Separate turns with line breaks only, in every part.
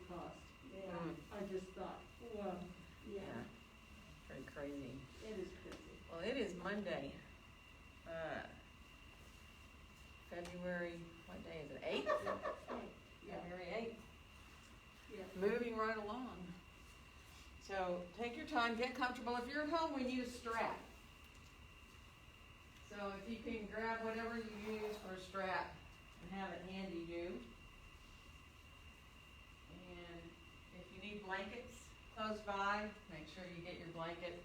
cost. Yeah, I just thought, well, yeah.
Pretty crazy.
It is crazy.
Well, it is Monday. February, what day is it? 8th?
Yeah.
February 8th.
Yeah.
Moving right along. So take your time, get comfortable. If you're at home, we use strap. So if you can grab whatever you use for a strap and have it handy, do. And if you need blankets close by, make sure you get your blanket.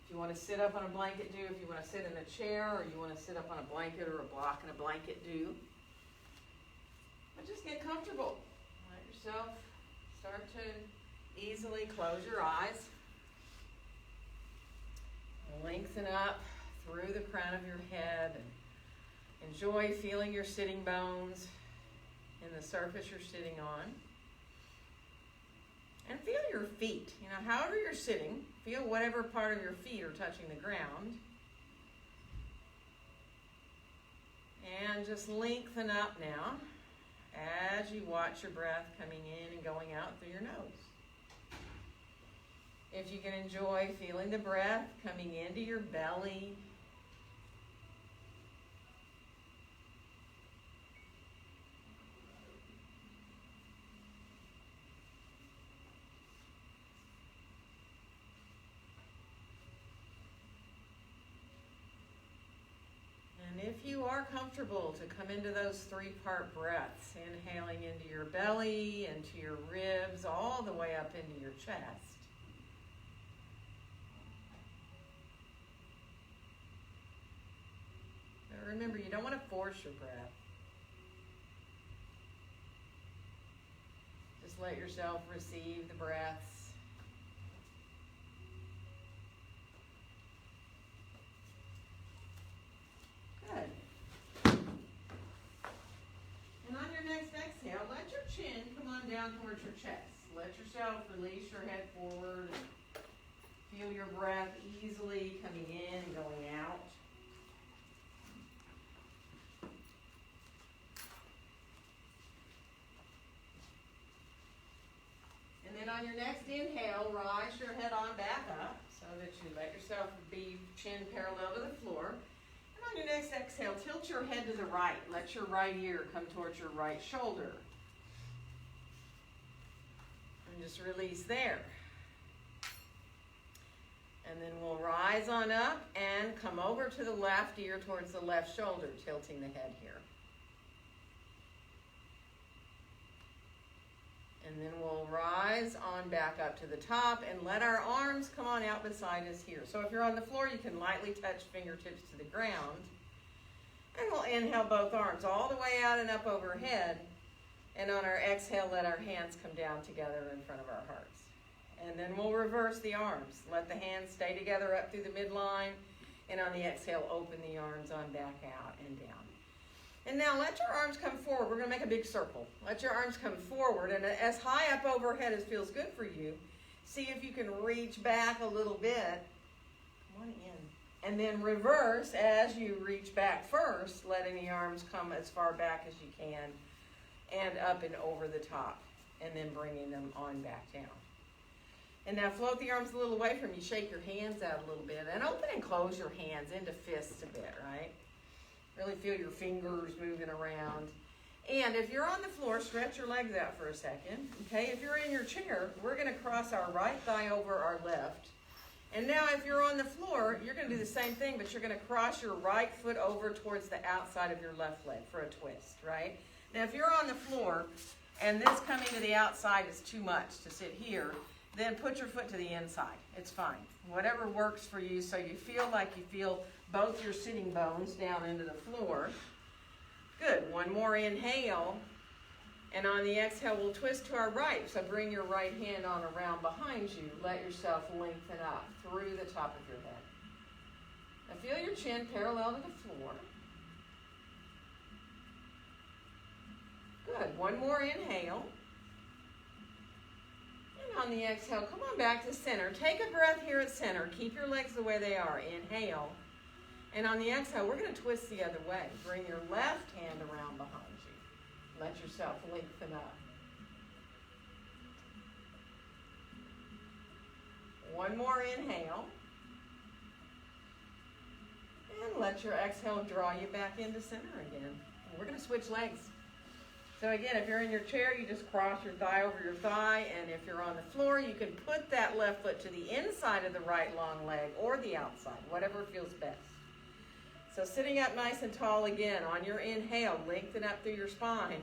If you want to sit up on a blanket, do. If you want to sit in a chair or you want to sit up on a blanket or a block in a blanket, do. But just get comfortable. Let yourself start to easily close your eyes. Lengthen up through the crown of your head and enjoy feeling your sitting bones and the surface you're sitting on. And feel your feet. You know, however you're sitting, feel whatever part of your feet are touching the ground. And just lengthen up now as you watch your breath coming in and going out through your nose. If you can enjoy feeling the breath coming into your belly. And if you are comfortable to come into those three-part breaths, inhaling into your belly, into your ribs, all the way up into your chest. But remember, you don't want to force your breath. Just let yourself receive the breaths. Good. And on your next exhale, let your chin come on down towards your chest. Let yourself release your head forward. Feel your breath easily coming in and going out. And then on your next inhale, rise your head on back up so that you let yourself be chin parallel to the floor. And on your next exhale, tilt your head to the right. Let your right ear come towards your right shoulder. And just release there. And then we'll rise on up and come over to the left ear towards the left shoulder, tilting the head here. And then we'll rise on back up to the top and let our arms come on out beside us here. So if you're on the floor, you can lightly touch fingertips to the ground. And we'll inhale both arms all the way out and up overhead. And on our exhale, let our hands come down together in front of our hearts. And then we'll reverse the arms. Let the hands stay together up through the midline. And on the exhale, open the arms on back out and down. And now let your arms come forward. We're going to make a big circle. Let your arms come forward. And as high up overhead as feels good for you, see if you can reach back a little bit. Come on in. And then reverse as you reach back first, letting the arms come as far back as you can and up and over the top. And then bringing them on back down. And now float the arms a little away from you. Shake your hands out a little bit. And open and close your hands into fists a bit, right? Really feel your fingers moving around. And if you're on the floor, stretch your legs out for a second. Okay, if you're in your chair, we're going to cross our right thigh over our left. And now if you're on the floor, you're going to do the same thing, but you're going to cross your right foot over towards the outside of your left leg for a twist, right? Now if you're on the floor and this coming to the outside is too much to sit here, then put your foot to the inside. It's fine. Whatever works for you so you feel like you feel both your sitting bones down into the floor. Good. One more inhale. And on the exhale, we'll twist to our right. So bring your right hand on around behind you. Let yourself lengthen up through the top of your head. Now feel your chin parallel to the floor. Good. One more inhale. And on the exhale, come on back to center. Take a breath here at center. Keep your legs the way they are. Inhale. And on the exhale, we're going to twist the other way. Bring your left hand around behind you. Let yourself lengthen up. One more inhale. And let your exhale draw you back into center again. And we're going to switch legs. So again, if you're in your chair, you just cross your thigh over your thigh. And if you're on the floor, you can put that left foot to the inside of the right long leg or the outside, whatever feels best. So sitting up nice and tall again. On your inhale, lengthen up through your spine.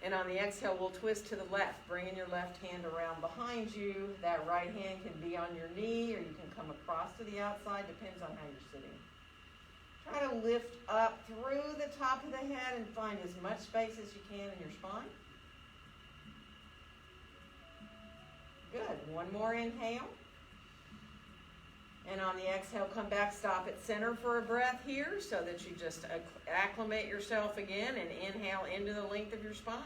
And on the exhale, we'll twist to the left, bringing your left hand around behind you. That right hand can be on your knee, or you can come across to the outside, depends on how you're sitting. Try to lift up through the top of the head and find as much space as you can in your spine. Good. One more inhale. And on the exhale, come back, stop at center for a breath here so that you just acclimate yourself again and inhale into the length of your spine.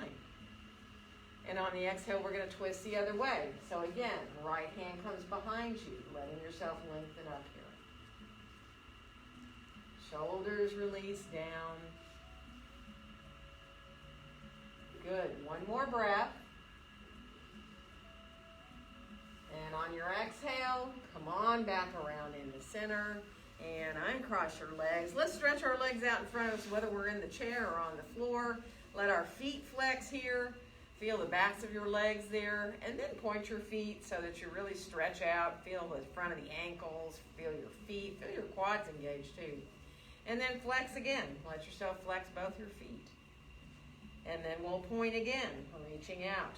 And on the exhale, we're going to twist the other way. So again, right hand comes behind you, letting yourself lengthen up here. Shoulders release down. Good. One more breath. And on your exhale, come on back around into center and uncross your legs. Let's stretch our legs out in front of us, whether we're in the chair or on the floor. Let our feet flex here. Feel the backs of your legs there, and then point your feet so that you really stretch out. Feel the front of the ankles, feel your feet, feel your quads engaged too. And then flex again. Let yourself flex both your feet. And then we'll point again, reaching out.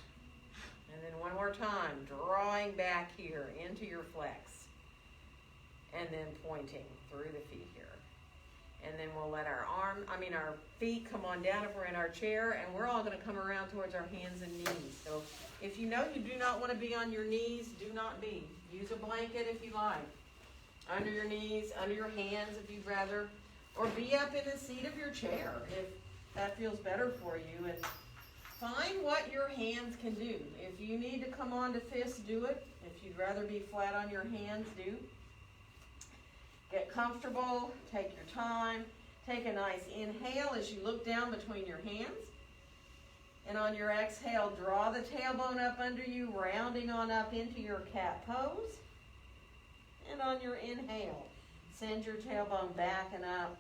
And then one more time, drawing back here into your flex. And then pointing through the feet here. And then we'll let our feet come on down if we're in our chair, and we're all going to come around towards our hands and knees. So if you know you do not want to be on your knees, do not be. Use a blanket if you like. Under your knees, under your hands if you'd rather. Or be up in the seat of your chair if that feels better for you. And find what your hands can do. If you need to come on to fists, do it. If you'd rather be flat on your hands, do. Get comfortable. Take your time. Take a nice inhale as you look down between your hands. And on your exhale, draw the tailbone up under you, rounding on up into your cat pose. And on your inhale, send your tailbone back and up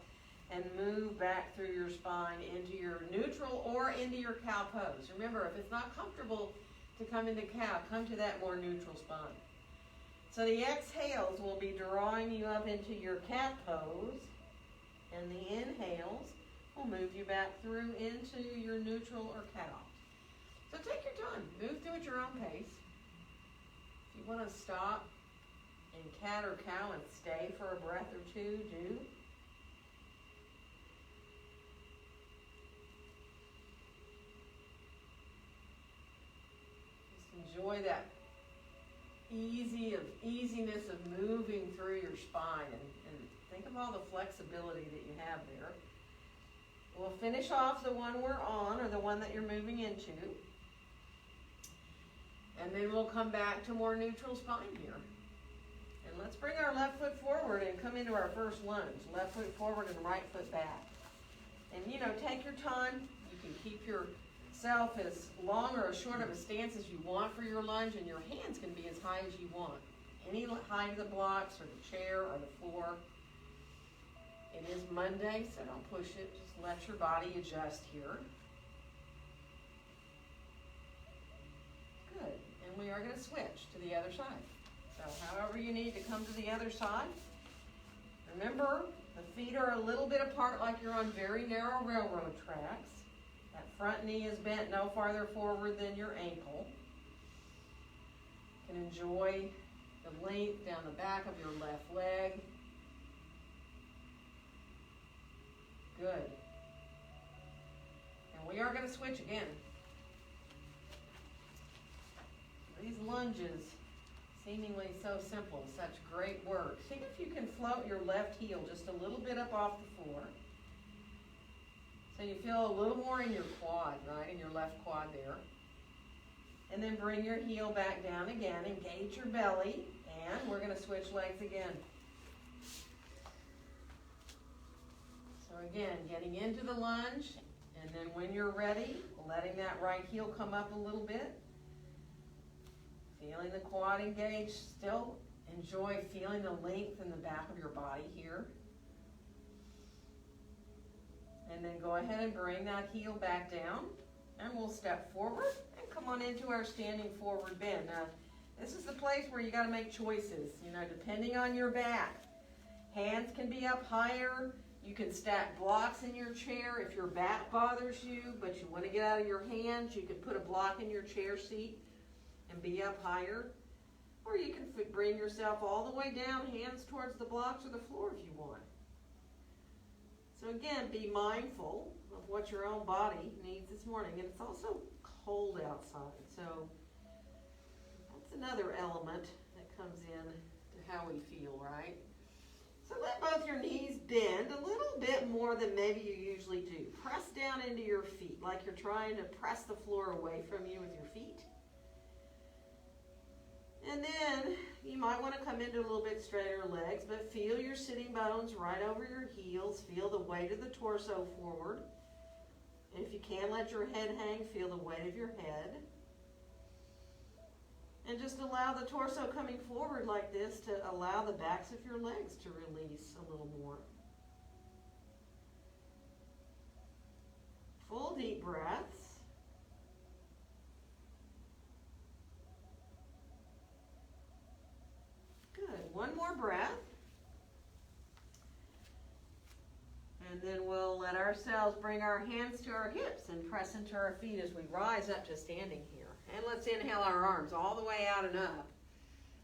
and move back through your spine into your neutral or into your cow pose. Remember, if it's not comfortable to come into cow, come to that more neutral spine. So the exhales will be drawing you up into your cat pose, and the inhales will move you back through into your neutral or cow. So take your time. Move through at your own pace. If you want to stop in cat or cow and stay for a breath or two, do. Just enjoy that easiness of moving through your spine, and think of all the flexibility that you have there. We'll finish off the one we're on, or the one that you're moving into. And then we'll come back to more neutral spine here. And let's bring our left foot forward and come into our first lunge. Left foot forward and right foot back. And take your time. You can keep yourself as long or as short of a stance as you want for your lunge, and your hands can be as high as you want. Any height of the blocks or the chair or the floor. It is Monday, so don't push it. Just let your body adjust here. Good. And we are going to switch to the other side. So however you need to come to the other side. Remember, the feet are a little bit apart like you're on very narrow railroad tracks. That front knee is bent no farther forward than your ankle. You can enjoy the length down the back of your left leg. Good. And we are going to switch again. These lunges, seemingly so simple, such great work. See if you can float your left heel just a little bit up off the floor. So you feel a little more in your quad, right? In your left quad there. And then bring your heel back down again. Engage your belly. And we're going to switch legs again. So again, getting into the lunge. And then when you're ready, letting that right heel come up a little bit. Feeling the quad engaged still Enjoy feeling the length in the back of your body here. And then go ahead and bring that heel back down. And we'll step forward and come on into our standing forward bend. Now, this is the place where you got to make choices, depending on your back. Hands can be up higher. You can stack blocks in your chair if your back bothers you, but you want to get out of your hands. You can put a block in your chair seat and be up higher. Or you can bring yourself all the way down, hands towards the blocks or the floor if you want. So again, be mindful of what your own body needs this morning. And it's also cold outside, so that's another element that comes in to how we feel, right? So let both your knees bend a little bit more than maybe you usually do. Press down into your feet like you're trying to press the floor away from you with your feet. And then you might want to come into a little bit straighter legs, but feel your sitting bones right over your heels. Feel the weight of the torso forward. And if you can, let your head hang. Feel the weight of your head. And just allow the torso coming forward like this to allow the backs of your legs to release a little more. Full deep breaths. Good. One more breath. And then we'll let ourselves bring our hands to our hips and press into our feet as we rise up to standing here. And let's inhale our arms all the way out and up.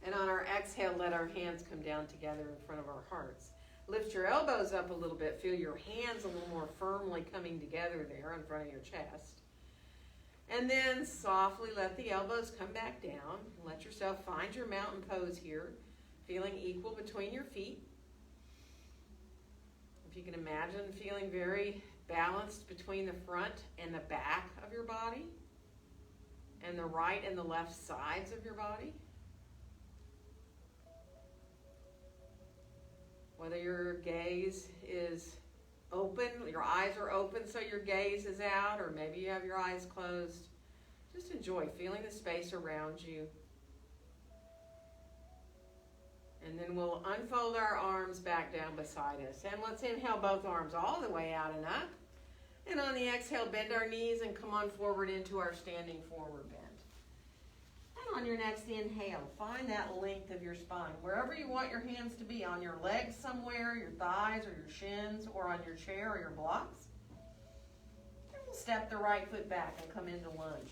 And on our exhale, let our hands come down together in front of our hearts. Lift your elbows up a little bit. Feel your hands a little more firmly coming together there in front of your chest. And then softly let the elbows come back down. Let yourself find your mountain pose here, feeling equal between your feet. If you can imagine feeling very balanced between the front and the back of your body, and the right and the left sides of your body. Whether your gaze is open, your eyes are open so your gaze is out, or maybe you have your eyes closed. Just enjoy feeling the space around you. And then we'll unfold our arms back down beside us. And let's inhale both arms all the way out and up. And on the exhale, bend our knees and come on forward into our standing forward bend. And on your next inhale, find that length of your spine. Wherever you want your hands to be, on your legs somewhere, your thighs or your shins, or on your chair or your blocks. And we'll step the right foot back and come into lunge.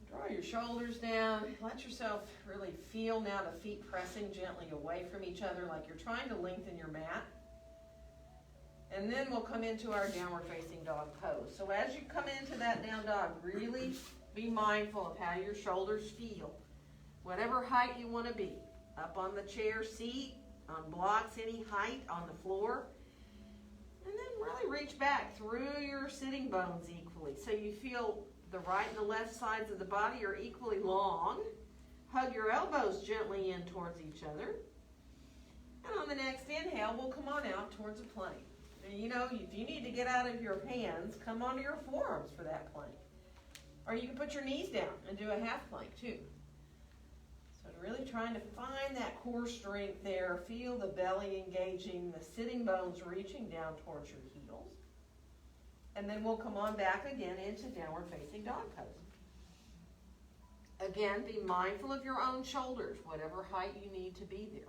Draw your shoulders down. Let yourself really feel now the feet pressing gently away from each other like you're trying to lengthen your mat. And then we'll come into our downward facing dog pose. So as you come into that down dog, really be mindful of how your shoulders feel. Whatever height you want to be. Up on the chair seat, on blocks, any height, on the floor. And then really reach back through your sitting bones equally. So you feel the right and the left sides of the body are equally long. Hug your elbows gently in towards each other. And on the next inhale, we'll come on out towards a plank. And if you need to get out of your hands, come onto your forearms for that plank. Or you can put your knees down and do a half plank too. So really trying to find that core strength there. Feel the belly engaging, the sitting bones reaching down towards your heels. And then we'll come on back again into downward facing dog pose. Again, be mindful of your own shoulders, whatever height you need to be there.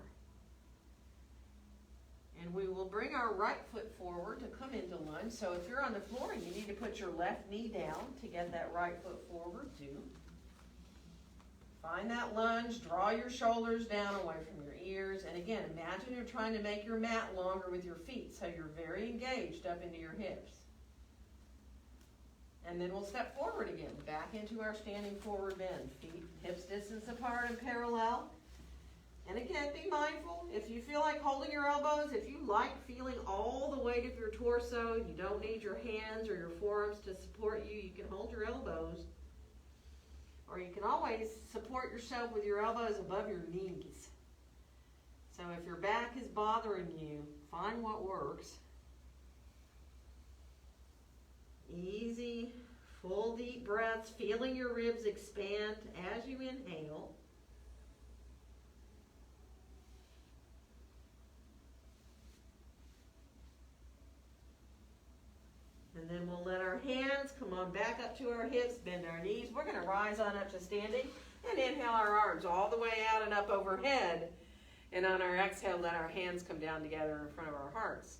And we will bring our right foot forward to come into lunge. So if you're on the floor and you need to put your left knee down to get that right foot forward, do. Find that lunge, draw your shoulders down away from your ears. And again, imagine you're trying to make your mat longer with your feet, so you're very engaged up into your hips. And then we'll step forward again, back into our standing forward bend. Feet hips distance apart and parallel. And again, be mindful. If you feel like holding your elbows, if you like feeling all the weight of your torso, you don't need your hands or your forearms to support you, you can hold your elbows. Or you can always support yourself with your elbows above your knees. So if your back is bothering you, find what works. Easy, full deep breaths, feeling your ribs expand as you inhale. hands, come on back up to our hips, bend our knees. We're going to rise on up to standing and inhale our arms all the way out and up overhead. And on our exhale, let our hands come down together in front of our hearts.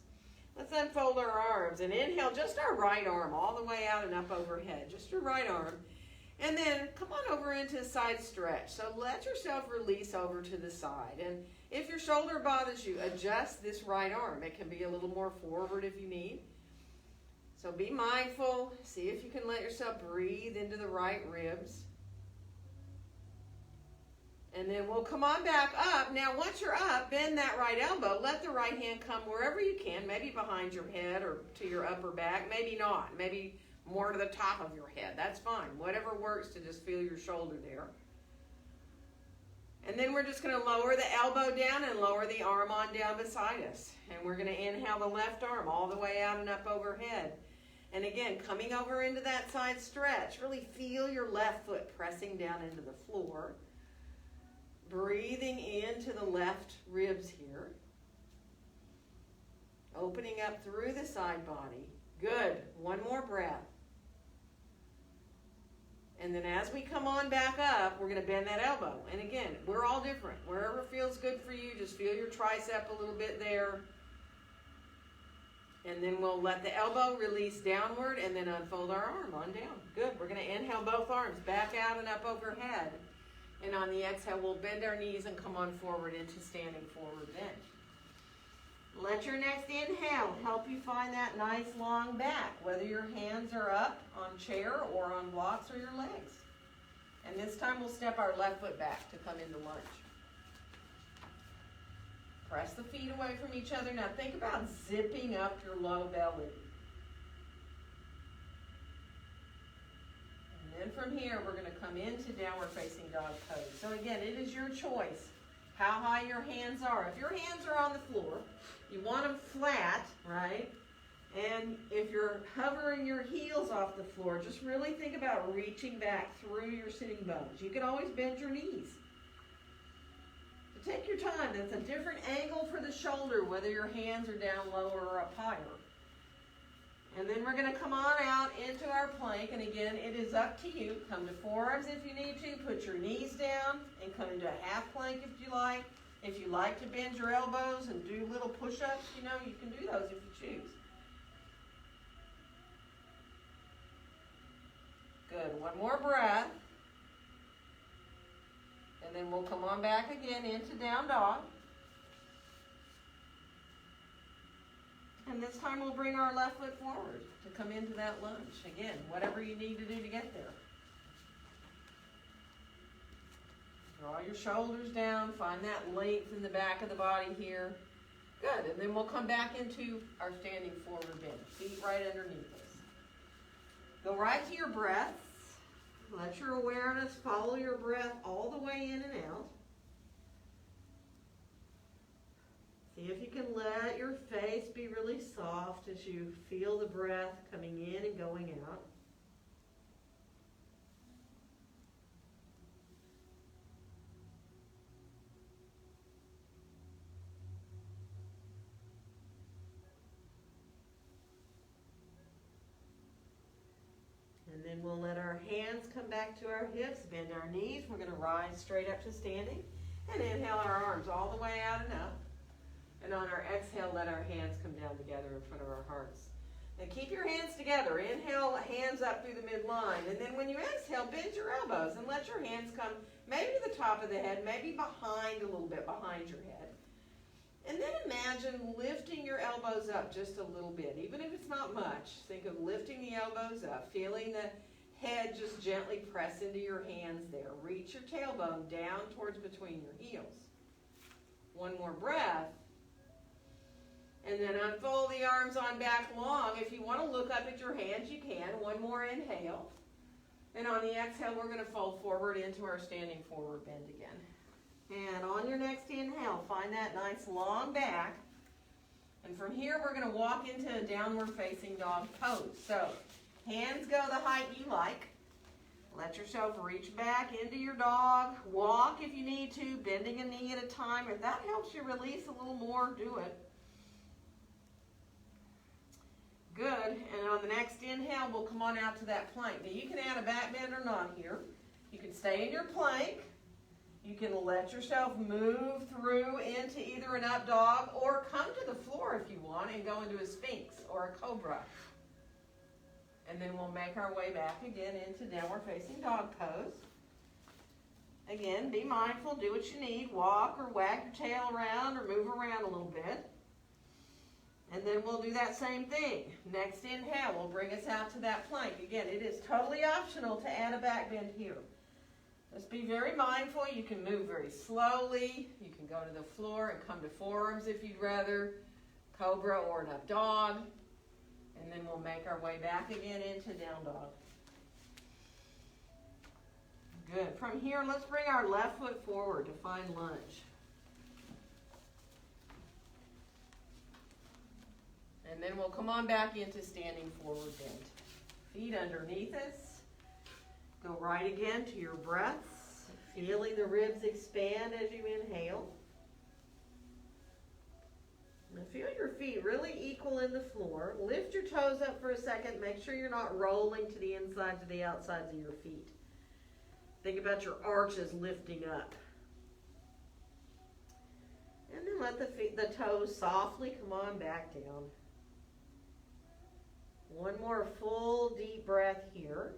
Let's unfold our arms and inhale just our right arm all the way out and up overhead, just your right arm. And then come on over into a side stretch. So let yourself release over to the side. And if your shoulder bothers you, adjust this right arm. It can be a little more forward if you need. So be mindful. See if you can let yourself breathe into the right ribs. And then we'll come on back up. Now, once you're up, bend that right elbow. Let the right hand come wherever you can, maybe behind your head or to your upper back. Maybe not. Maybe more to the top of your head. That's fine. Whatever works to just feel your shoulder there. And then we're just going to lower the elbow down and lower the arm on down beside us. And we're going to inhale the left arm all the way out and up overhead. And again, coming over into that side stretch. Really feel your left foot pressing down into the floor. Breathing into the left ribs here. Opening up through the side body. Good. One more breath. And then as we come on back up, we're going to bend that elbow. And again, we're all different. Wherever feels good for you, just feel your tricep a little bit there. And then we'll let the elbow release downward and then unfold our arm on down. Good. We're going to inhale both arms back out and up overhead. And on the exhale, we'll bend our knees and come on forward into standing forward bench. Let your next inhale help you find that nice long back, whether your hands are up on chair or on blocks or your legs. And this time we'll step our left foot back to come into lunge. Press the feet away from each other. Now think about zipping up your low belly. And then from here, we're going to come into downward facing dog pose. So again, it is your choice how high your hands are. If your hands are on the floor, you want them flat, right? And if you're hovering your heels off the floor, just really think about reaching back through your sitting bones. You can always bend your knees. So take your time. That's a different angle for the shoulder, whether your hands are down lower or up higher. And then we're going to come on out into our plank. And again, it is up to you. Come to forearms if you need to. Put your knees down and come into a half plank if you like. If you like to bend your elbows and do little push-ups, you know, you can do those if you choose. Good. One more breath. And then we'll come on back again into down dog. And this time we'll bring our left foot forward to come into that lunge. Again, whatever you need to do to get there. Draw your shoulders down. Find that length in the back of the body here. Good. And then we'll come back into our standing forward bend. Feet right underneath us. Go right to your breath. Let your awareness follow your breath all the way in and out. See if you can let your face be really soft as you feel the breath coming in and going out. And then we'll let our hands come back to our hips, bend our knees. We're going to rise straight up to standing and inhale our arms all the way out and up. And on our exhale, let our hands come down together in front of our hearts. Now keep your hands together. Inhale, hands up through the midline. And then when you exhale, bend your elbows and let your hands come maybe to the top of the head, maybe behind a little bit, behind your head. And then imagine lifting your elbows up just a little bit, even if it's not much. Think of lifting the elbows up, feeling the head just gently press into your hands there. Reach your tailbone down towards between your heels. One more breath. And then unfold the arms on back long. If you want to look up at your hands, you can. One more inhale. And on the exhale, we're going to fold forward into our standing forward bend again. And on your next inhale, find that nice long back. And from here, we're going to walk into a downward facing dog pose. So hands go the height you like. Let yourself reach back into your dog. Walk if you need to, bending a knee at a time. If that helps you release a little more, do it. Good, and on the next inhale, we'll come on out to that plank. Now you can add a back bend or not here. You can stay in your plank. You can let yourself move through into either an up dog or come to the floor if you want and go into a sphinx or a cobra. And then we'll make our way back again into downward facing dog pose. Again, be mindful, do what you need. Walk or wag your tail around or move around a little bit. And then we'll do that same thing. Next inhale will bring us out to that plank. Again, it is totally optional to add a back bend here. Just be very mindful. You can move very slowly. You can go to the floor and come to forearms if you'd rather. Cobra or an up dog. And then we'll make our way back again into down dog. Good. From here, let's bring our left foot forward to find lunge. And then we'll come on back into standing forward bend. Feet underneath us. Go right again to your breaths. Feeling the ribs expand as you inhale. Now feel your feet really equal in the floor. Lift your toes up for a second. Make sure you're not rolling to the insides or the outsides of your feet. Think about your arches lifting up. And then let the toes softly come on back down. One more full deep breath here.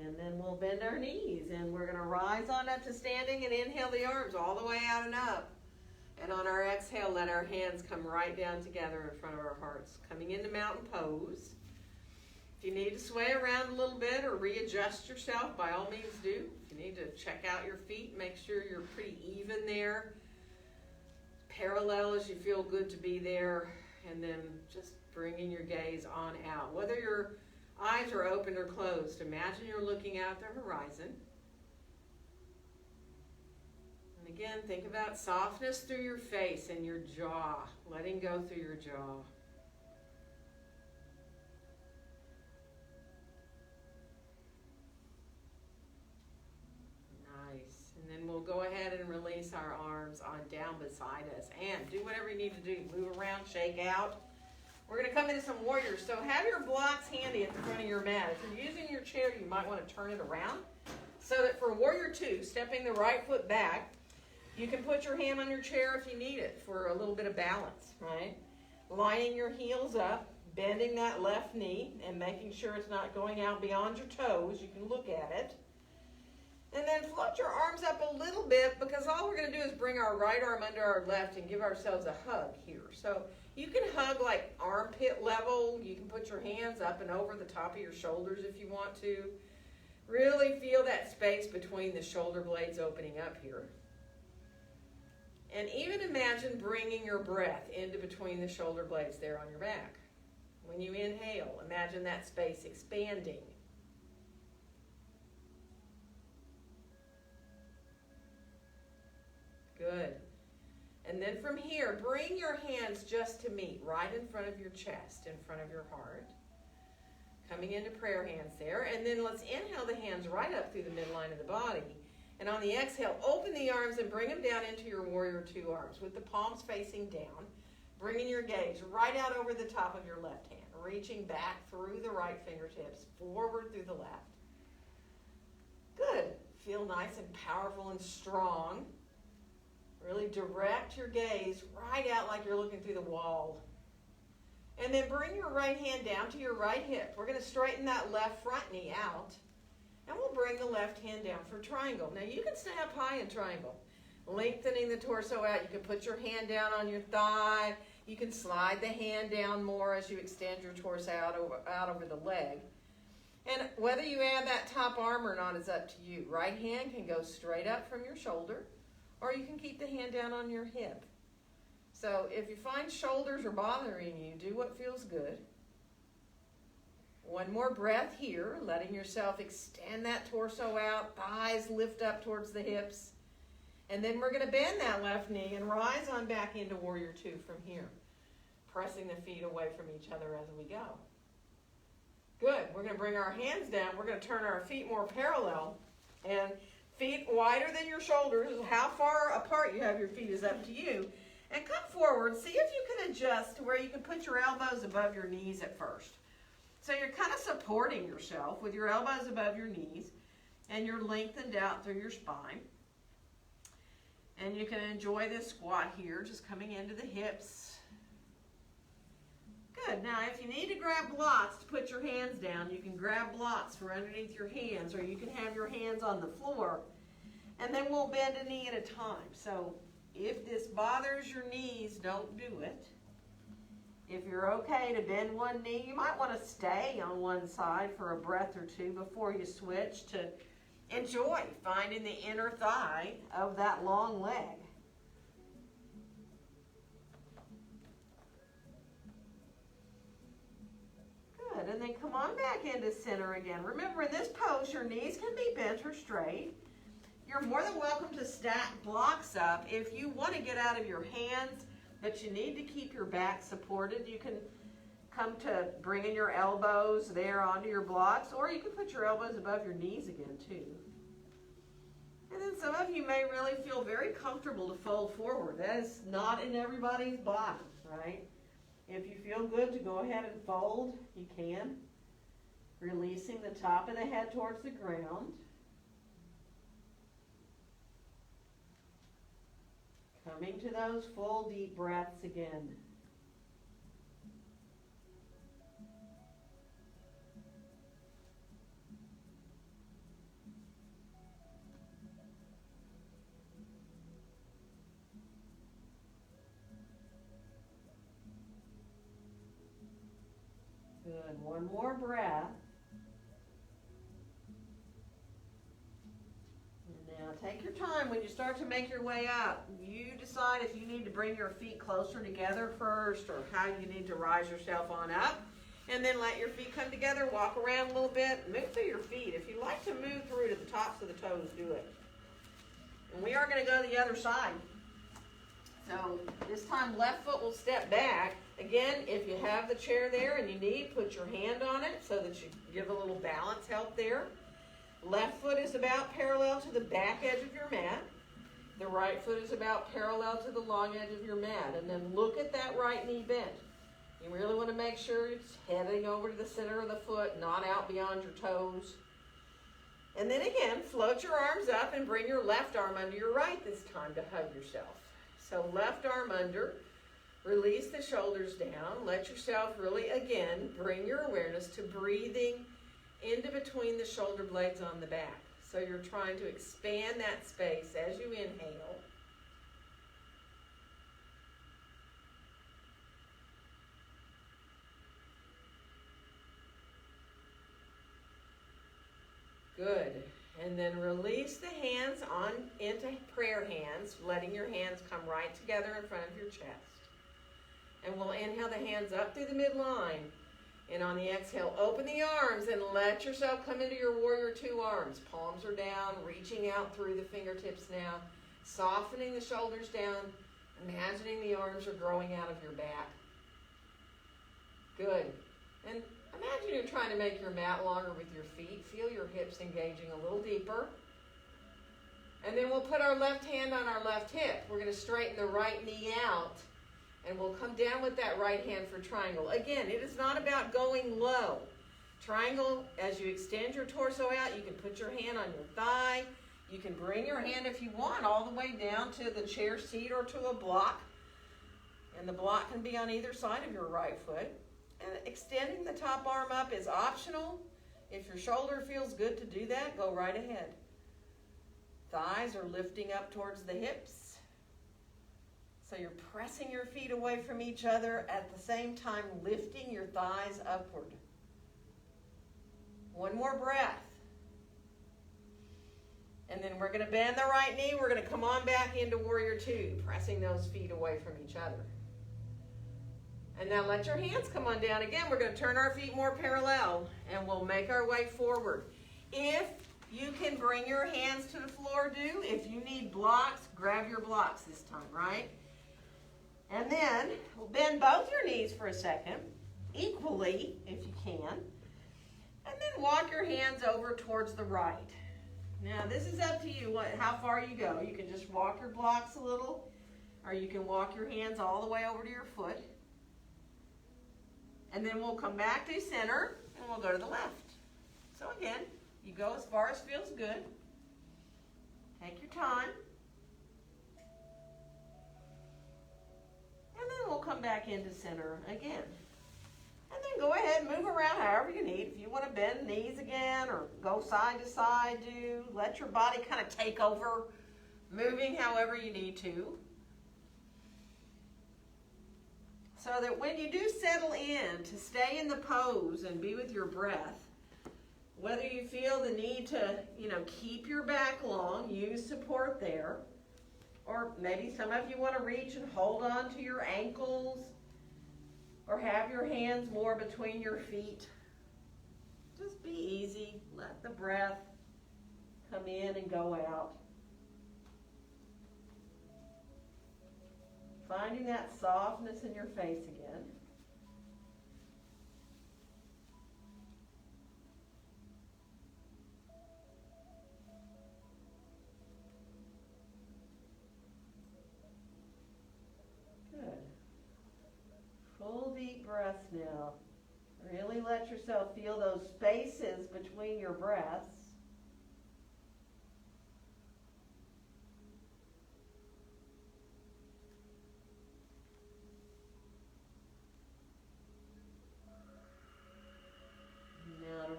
And then we'll bend our knees and we're going to rise on up to standing and inhale the arms all the way out and up. And on our exhale, let our hands come right down together in front of our hearts. Coming into mountain pose. If you need to sway around a little bit or readjust yourself, by all means do. If you need to check out your feet, make sure you're pretty even there. Parallel as you feel good to be there. And then just bringing your gaze on out. Whether your eyes are open or closed, imagine you're looking out the horizon. And again, think about softness through your face and your jaw, letting go through your jaw. Nice. And then we'll go ahead and release our arms on down beside us. And do whatever you need to do. Move around, shake out. We're going to come into some warriors. So have your blocks handy at the front of your mat. If you're using your chair, you might want to turn it around. So that for warrior 2, stepping the right foot back, you can put your hand on your chair if you need it for a little bit of balance, right? Lining your heels up, bending that left knee, and making sure it's not going out beyond your toes. You can look at it. And then float your arms up a little bit because all we're going to do is bring our right arm under our left and give ourselves a hug here. So you can hug like armpit level. You can put your hands up and over the top of your shoulders if you want to. Really feel that space between the shoulder blades opening up here. And even imagine bringing your breath into between the shoulder blades there on your back. When you inhale, imagine that space expanding. Good. And then from here, bring your hands just to meet right in front of your chest, in front of your heart. Coming into prayer hands there. And then let's inhale the hands right up through the midline of the body. And on the exhale, open the arms and bring them down into your warrior 2 arms with the palms facing down. Bringing your gaze right out over the top of your left hand. Reaching back through the right fingertips, forward through the left. Good. Feel nice and powerful and strong. Really direct your gaze right out like you're looking through the wall. And then bring your right hand down to your right hip. We're going to straighten that left front knee out. And we'll bring the left hand down for triangle. Now you can stay up high in triangle. Lengthening the torso out. You can put your hand down on your thigh. You can slide the hand down more as you extend your torso out over the leg. And whether you add that top arm or not is up to you. Right hand can go straight up from your shoulder. Or you can keep the hand down on your hip. So if you find shoulders are bothering you, do what feels good. One more breath here, letting yourself extend that torso out, thighs lift up towards the hips. And then we're going to bend that left knee and rise on back into warrior 2 from here. Pressing the feet away from each other as we go. Good. We're going to bring our hands down. We're going to turn our feet more parallel. And feet wider than your shoulders. How far apart you have your feet is up to you. And come forward. See if you can adjust to where you can put your elbows above your knees at first. So you're kind of supporting yourself with your elbows above your knees, and you're lengthened out through your spine. And you can enjoy this squat here, just coming into the hips. Good. Now, if you need to grab blocks to put your hands down, you can grab blocks for underneath your hands, or you can have your hands on the floor, and then we'll bend a knee at a time. So if this bothers your knees, don't do it. If you're okay to bend one knee, you might want to stay on one side for a breath or two before you switch to enjoy finding the inner thigh of that long leg. Good, and then come on back into center again. Remember, in this pose, your knees can be bent or straight. You're more than welcome to stack blocks up. If you want to get out of your hands, but you need to keep your back supported, you can come to bringing your elbows there onto your blocks, or you can put your elbows above your knees again too. And then some of you may really feel very comfortable to fold forward. That is not in everybody's body, right? If you feel good to go ahead and fold, you can. Releasing the top of the head towards the ground. Coming to those full deep breaths again. Good. One more breath. Now take your time when you start to make your way up. You decide if you need to bring your feet closer together first, or how you need to rise yourself on up. And then let your feet come together, walk around a little bit, move through your feet. If you like to move through to the tops of the toes, do it. And we are going to go to the other side. So this time left foot will step back. Again, if you have the chair there and you need, put your hand on it so that you give a little balance help there. Left foot is about parallel to the back edge of your mat. The right foot is about parallel to the long edge of your mat. And then look at that right knee bent. You really want to make sure it's heading over to the center of the foot, not out beyond your toes. And then again, float your arms up and bring your left arm under your right this time to hug yourself. So left arm under, release the shoulders down. Let yourself really, again, bring your awareness to breathing into between the shoulder blades on the back. So you're trying to expand that space as you inhale. Good. And then release the hands on into prayer hands, letting your hands come right together in front of your chest. And we'll inhale the hands up through the midline. And on the exhale, open the arms and let yourself come into your warrior two arms. Palms are down, reaching out through the fingertips now. Softening the shoulders down. Imagining the arms are growing out of your back. Good. And imagine you're trying to make your mat longer with your feet. Feel your hips engaging a little deeper. And then we'll put our left hand on our left hip. We're going to straighten the right knee out. And we'll come down with that right hand for triangle. Again, it is not about going low. Triangle, as you extend your torso out, you can put your hand on your thigh. You can bring your hand, if you want, all the way down to the chair seat or to a block. And the block can be on either side of your right foot. And extending the top arm up is optional. If your shoulder feels good to do that, go right ahead. Thighs are lifting up towards the hips. So you're pressing your feet away from each other at the same time lifting your thighs upward. One more breath. And then we're going to bend the right knee. We're going to come on back into warrior two, pressing those feet away from each other. And now let your hands come on down. Again, we're going to turn our feet more parallel and we'll make our way forward. If you can bring your hands to the floor, do. If you need blocks, grab your blocks this time, right? And then we'll bend both your knees for a second, equally if you can. And then walk your hands over towards the right. Now this is up to you how far you go. You can just walk your blocks a little, Or you can walk your hands all the way over to your foot. And then we'll come back to center and we'll go to the left. So again, you go as far as feels good. Take your time. And then we'll come back into center again. And then go ahead and move around however you need. If you want to bend the knees again or go side to side, let your body kind of take over, moving however you need to. So that when you do settle in to stay in the pose and be with your breath, whether you feel the need to, keep your back long, use support there, or maybe some of you want to reach and hold on to your ankles, or have your hands more between your feet. Just be easy. Let the breath come in and go out. Finding that softness in your face again. Good. Full deep breaths now. Really let yourself feel those spaces between your breaths.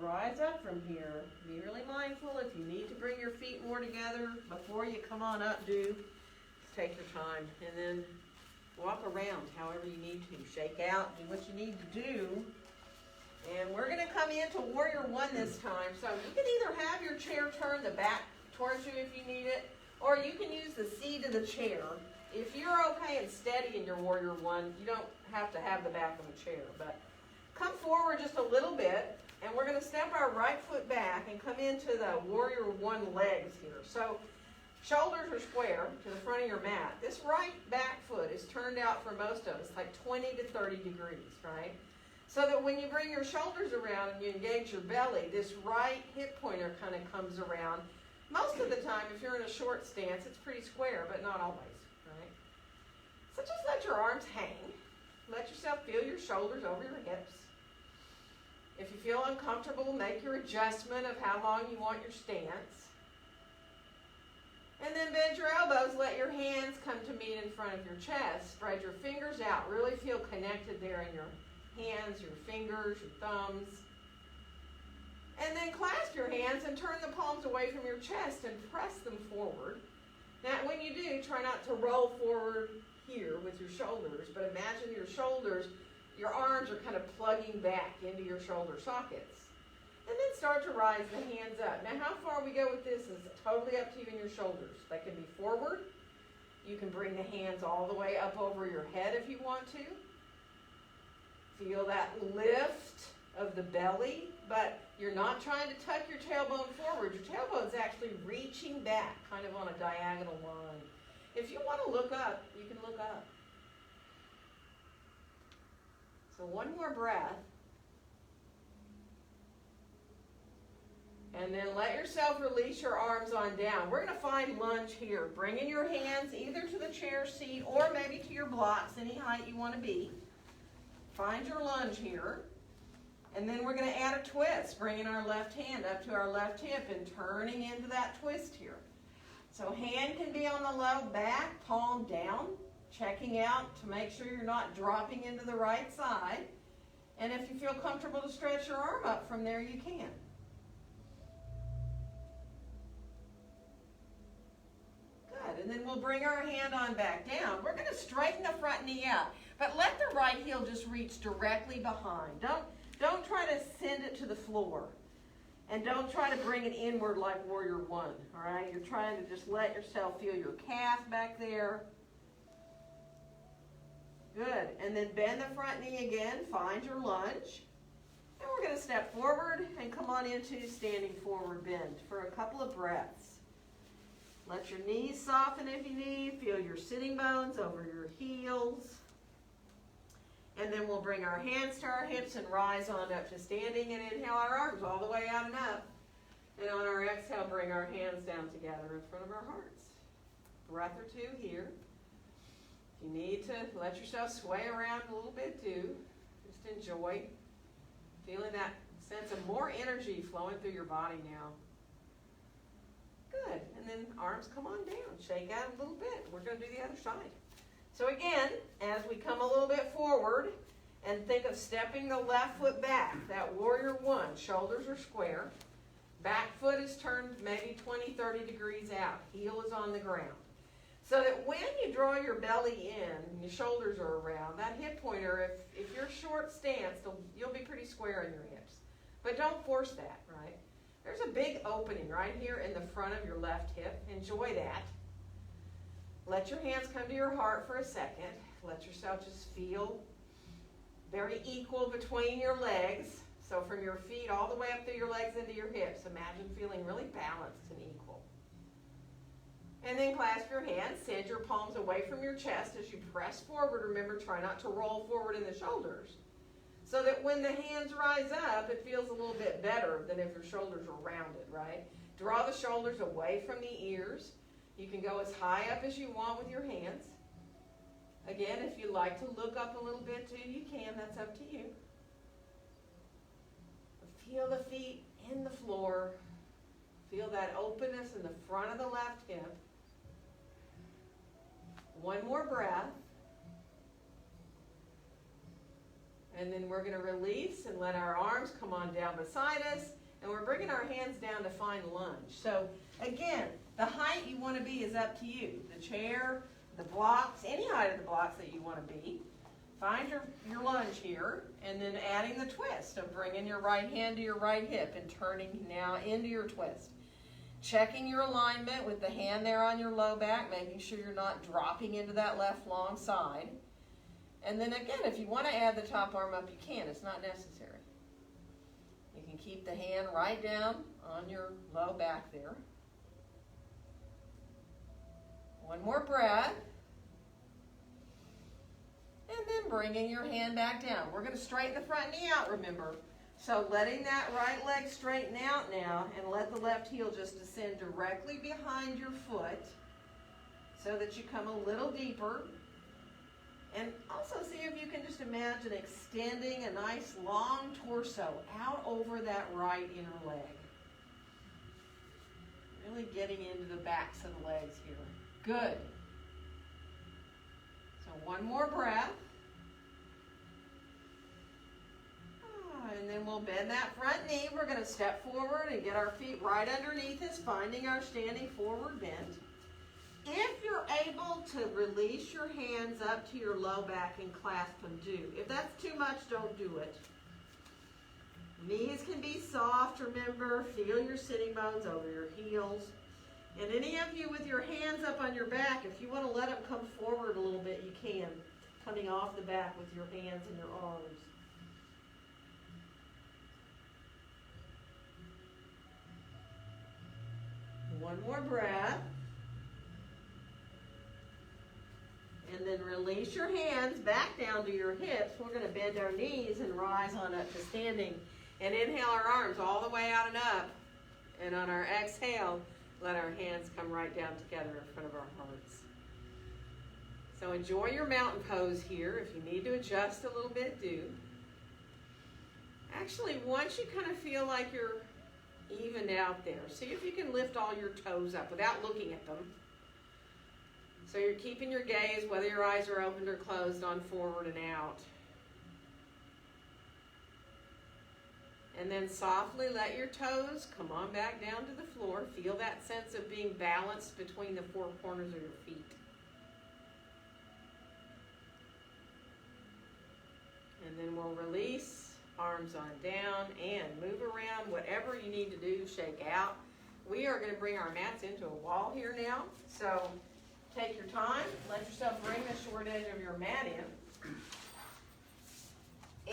Rise up from here. Be really mindful. If you need to bring your feet more together before you come on up, take your time. And then walk around however you need to. Shake out, do what you need to do. And we're going to come into Warrior One this time. So you can either have your chair turned the back towards you if you need it, or you can use the seat of the chair. If you're okay and steady in your Warrior One, you don't have to have the back of the chair. But come forward just a little bit. And we're going to step our right foot back and come into the Warrior One legs here. So shoulders are square to the front of your mat. This right back foot is turned out for most of us like 20 to 30 degrees, right? So that when you bring your shoulders around and you engage your belly, this right hip pointer kind of comes around. Most of the time, if you're in a short stance, it's pretty square, but not always, right? So just let your arms hang. Let yourself feel your shoulders over your hips. If you feel uncomfortable, make your adjustment of how long you want your stance. And then bend your elbows, let your hands come to meet in front of your chest. Spread your fingers out. Really feel connected there in your hands, your fingers, your thumbs. And then clasp your hands and turn the palms away from your chest and press them forward. Now, when you do, try not to roll forward here with your shoulders, but imagine your arms are kind of plugging back into your shoulder sockets. And then start to rise the hands up. Now, how far we go with this is totally up to you and your shoulders. They can be forward. You can bring the hands all the way up over your head if you want to. Feel that lift of the belly, but you're not trying to tuck your tailbone forward. Your tailbone's actually reaching back, kind of on a diagonal line. If you want to look up, you can look up. So one more breath. And then let yourself release your arms on down. We're going to find lunge here. Bringing your hands either to the chair seat or maybe to your blocks, any height you want to be. Find your lunge here. And then we're going to add a twist, bringing our left hand up to our left hip and turning into that twist here. So hand can be on the low back, palm down. Checking out to make sure you're not dropping into the right side. And if you feel comfortable to stretch your arm up from there, you can. Good. And then we'll bring our hand on back down. We're going to straighten the front knee out, but let the right heel just reach directly behind. Don't try to send it to the floor. And don't try to bring it inward like Warrior One. All right? You're trying to just let yourself feel your calf back there. Good. And then bend the front knee again. Find your lunge. And we're going to step forward and come on into standing forward bend for a couple of breaths. Let your knees soften if you need. Feel your sitting bones over your heels. And then we'll bring our hands to our hips and rise on up to standing and inhale our arms all the way out and up. And on our exhale, bring our hands down together in front of our hearts. Breath or two here. You need to let yourself sway around a little bit too. Just enjoy feeling that sense of more energy flowing through your body now. Good. And then arms come on down. Shake out a little bit. We're going to do the other side. So again, as we come a little bit forward and think of stepping the left foot back, that warrior one, shoulders are square. Back foot is turned maybe 20, 30 degrees out. Heel is on the ground. So that when you draw your belly in and your shoulders are around, that hip pointer, if you're short stance, you'll be pretty square in your hips. But don't force that, right? There's a big opening right here in the front of your left hip. Enjoy that. Let your hands come to your heart for a second. Let yourself just feel very equal between your legs. So from your feet all the way up through your legs into your hips, imagine feeling really balanced and equal. And then clasp your hands, send your palms away from your chest as you press forward. Remember, try not to roll forward in the shoulders. So that when the hands rise up, it feels a little bit better than if your shoulders are rounded, right? Draw the shoulders away from the ears. You can go as high up as you want with your hands. Again, if you like to look up a little bit too, you can. That's up to you. Feel the feet in the floor. Feel that openness in the front of the left hip. One more breath. And then we're going to release and let our arms come on down beside us. And we're bringing our hands down to find lunge. So again, the height you want to be is up to you. The chair, the blocks, any height of the blocks that you want to be. Find your lunge here, and then adding the twist of bringing your right hand to your right hip and turning now into your twist. Checking your alignment with the hand there on your low back, making sure you're not dropping into that left long side. And then again, if you want to add the top arm up, you can. It's not necessary. You can keep the hand right down on your low back there. One more breath. And then bringing your hand back down. We're going to straighten the front knee out, remember. So letting that right leg straighten out now and let the left heel just descend directly behind your foot so that you come a little deeper. And also see if you can just imagine extending a nice long torso out over that right inner leg. Really getting into the backs of the legs here. Good. So one more breath. And then we'll bend that front knee. We're going to step forward and get our feet right underneath us, finding our standing forward bend. If you're able to release your hands up to your low back and clasp them, do. If that's too much, don't do it. Knees can be soft, remember. Feel your sitting bones over your heels. And any of you with your hands up on your back, if you want to let them come forward a little bit, you can. Coming off the back with your hands and your arms. One more breath. And then release your hands back down to your hips. We're going to bend our knees and rise on up to standing. And inhale our arms all the way out and up. And on our exhale, let our hands come right down together in front of our hearts. So enjoy your mountain pose here. If you need to adjust a little bit, do. Actually, once you kind of feel like you're evened out there, see if you can lift all your toes up without looking at them. So you're keeping your gaze, whether your eyes are opened or closed, on forward and out. And then softly let your toes come on back down to the floor. Feel that sense of being balanced between the four corners of your feet. And then we'll release, arms on down, and move around. Whatever you need to do, shake out. We are going to bring our mats into a wall here now. So take your time. Let yourself bring the short edge of your mat in.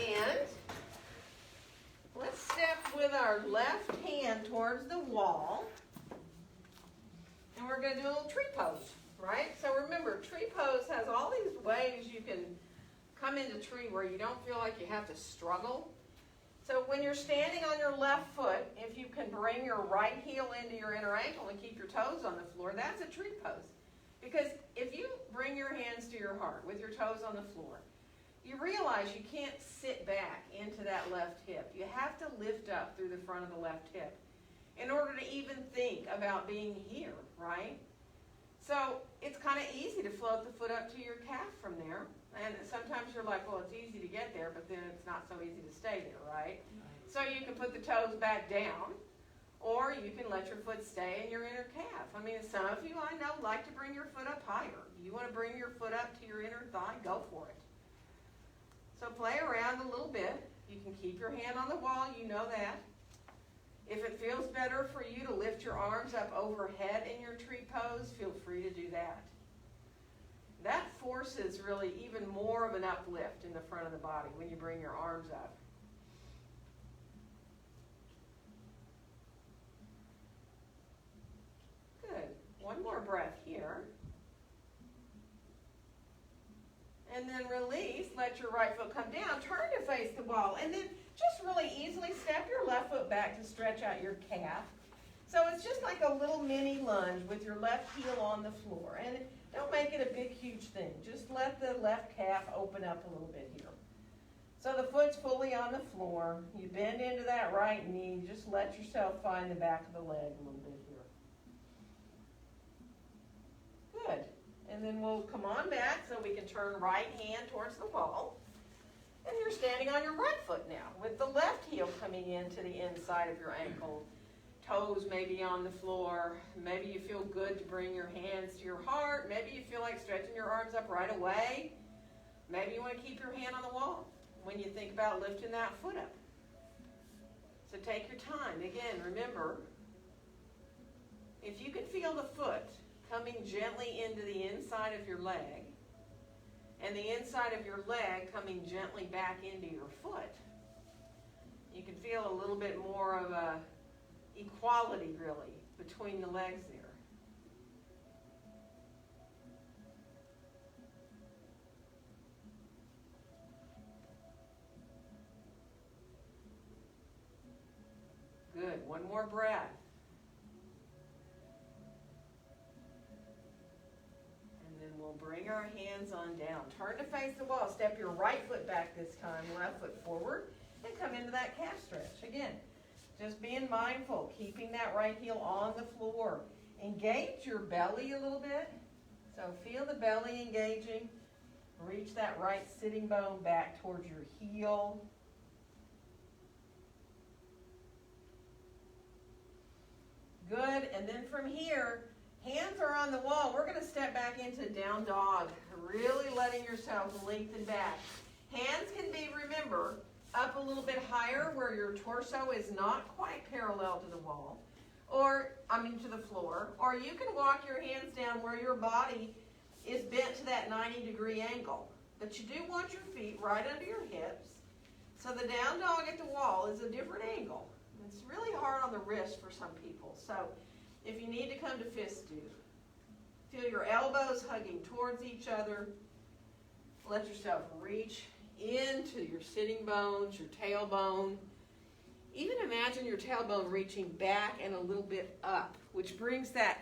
And let's step with our left hand towards the wall. And we're going to do a little tree pose, right? So remember, tree pose has all these ways you can come into tree where you don't feel like you have to struggle. So when you're standing on your left foot, if you can bring your right heel into your inner ankle and keep your toes on the floor, that's a tree pose. Because if you bring your hands to your heart with your toes on the floor, you realize you can't sit back into that left hip. You have to lift up through the front of the left hip in order to even think about being here, right? So it's kind of easy to float the foot up to your calf from there. And sometimes you're like, well, it's easy to get there, but then it's not so easy to stay there, right? So you can put the toes back down, or you can let your foot stay in your inner calf. I mean, some of you I know like to bring your foot up higher. You want to bring your foot up to your inner thigh, go for it. So play around a little bit. You can keep your hand on the wall, you know that. If it feels better for you to lift your arms up overhead in your tree pose, feel free to do that. That forces really even more of an uplift in the front of the body when you bring your arms up. Good. One more breath here. And then release, let your right foot come down, turn to face the wall, and then just really easily step your left foot back to stretch out your calf. So it's just like a little mini lunge with your left heel on the floor. And don't make it a big, huge thing. Just let the left calf open up a little bit here. So the foot's fully on the floor. You bend into that right knee. Just let yourself find the back of the leg a little bit here. Good. And then we'll come on back so we can turn right hand towards the wall. And you're standing on your right foot now with the left heel coming into the inside of your ankle. Toes maybe on the floor. Maybe you feel good to bring your hands to your heart. Maybe you feel like stretching your arms up right away. Maybe you want to keep your hand on the wall when you think about lifting that foot up. So take your time. Again, remember, if you can feel the foot coming gently into the inside of your leg, and the inside of your leg coming gently back into your foot, you can feel a little bit more of a equality, really, between the legs there. Good. One more breath. And then we'll bring our hands on down. Turn to face the wall. Step your right foot back this time, left foot forward, and come into that calf stretch. Again, just being mindful, keeping that right heel on the floor. Engage your belly a little bit. So feel the belly engaging. Reach that right sitting bone back towards your heel. Good. And then from here, hands are on the wall. We're going to step back into down dog, really letting yourself lengthen back. Hands can be, remember, up a little bit higher where your torso is not quite parallel to the wall, to the floor, or you can walk your hands down where your body is bent to that 90-degree angle. But you do want your feet right under your hips. So the down dog at the wall is a different angle. It's really hard on the wrist for some people. So if you need to come to fist do, feel your elbows hugging towards each other. Let yourself reach into your sitting bones, your tailbone. Even imagine your tailbone reaching back and a little bit up, which brings that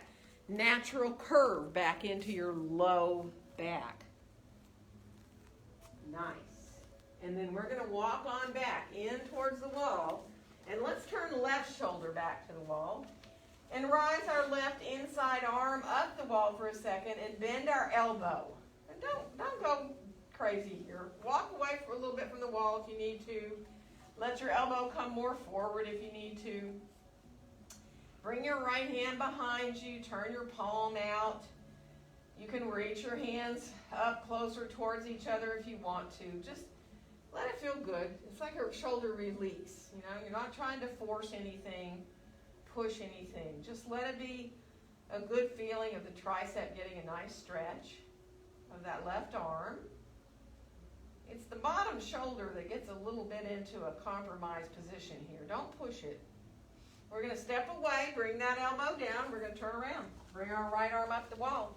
natural curve back into your low back. Nice. And then we're going to walk on back in towards the wall. And let's turn the left shoulder back to the wall. And rise our left inside arm up the wall for a second and bend our elbow. And don't go crazy here. Walk away for a little bit from the wall if you need to. Let your elbow come more forward if you need to. Bring your right hand behind you. Turn your palm out. You can reach your hands up closer towards each other if you want to. Just let it feel good. It's like a shoulder release. You know, you're not trying to force anything, push anything. Just let it be a good feeling of the tricep getting a nice stretch of that left arm. It's the bottom shoulder that gets a little bit into a compromised position here. Don't push it. We're going to step away, bring that elbow down. We're going to turn around. Bring our right arm up the wall.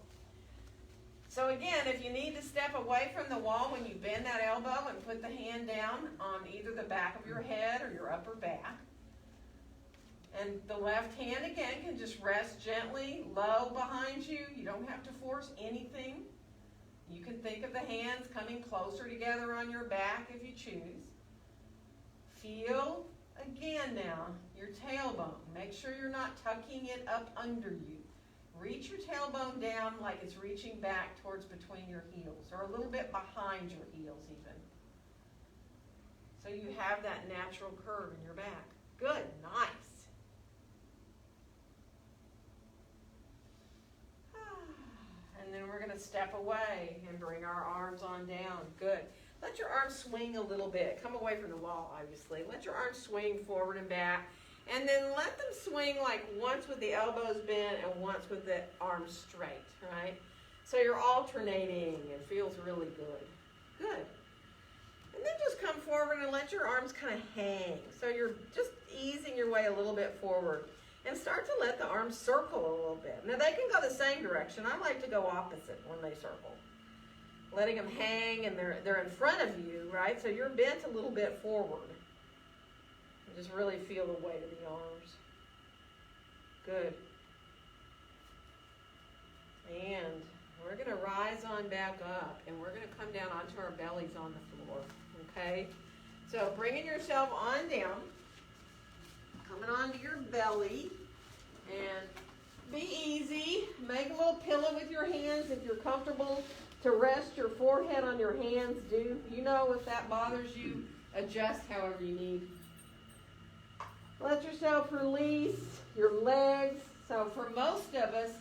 So again, if you need to step away from the wall when you bend that elbow and put the hand down on either the back of your head or your upper back, And the left hand, again, can just rest gently, low behind you. You don't have to force anything. You can think of the hands coming closer together on your back if you choose. Feel, again now, your tailbone. Make sure you're not tucking it up under you. Reach your tailbone down like it's reaching back towards between your heels, or a little bit behind your heels even. So you have that natural curve in your back. Good, nice. And then we're going to step away and bring our arms on down. Good. Let your arms swing a little bit. Come away from the wall, obviously. Let your arms swing forward and back. And then let them swing like once with the elbows bent and once with the arms straight, right? So you're alternating. It feels really good. Good. And then just come forward and let your arms kind of hang. So you're just easing your way a little bit forward. And start to let the arms circle a little bit. Now they can go the same direction. I like to go opposite when they circle. Letting them hang, and they're in front of you, right? So you're bent a little bit forward. And just really feel the weight of the arms. Good. And we're going to rise on back up, and we're going to come down onto our bellies on the floor, okay? So bringing yourself on down. Coming onto your belly, and be easy. Make a little pillow with your hands if you're comfortable to rest your forehead on your hands. Do. You know, if that bothers you, adjust however you need. Let yourself release your legs. So for most of us,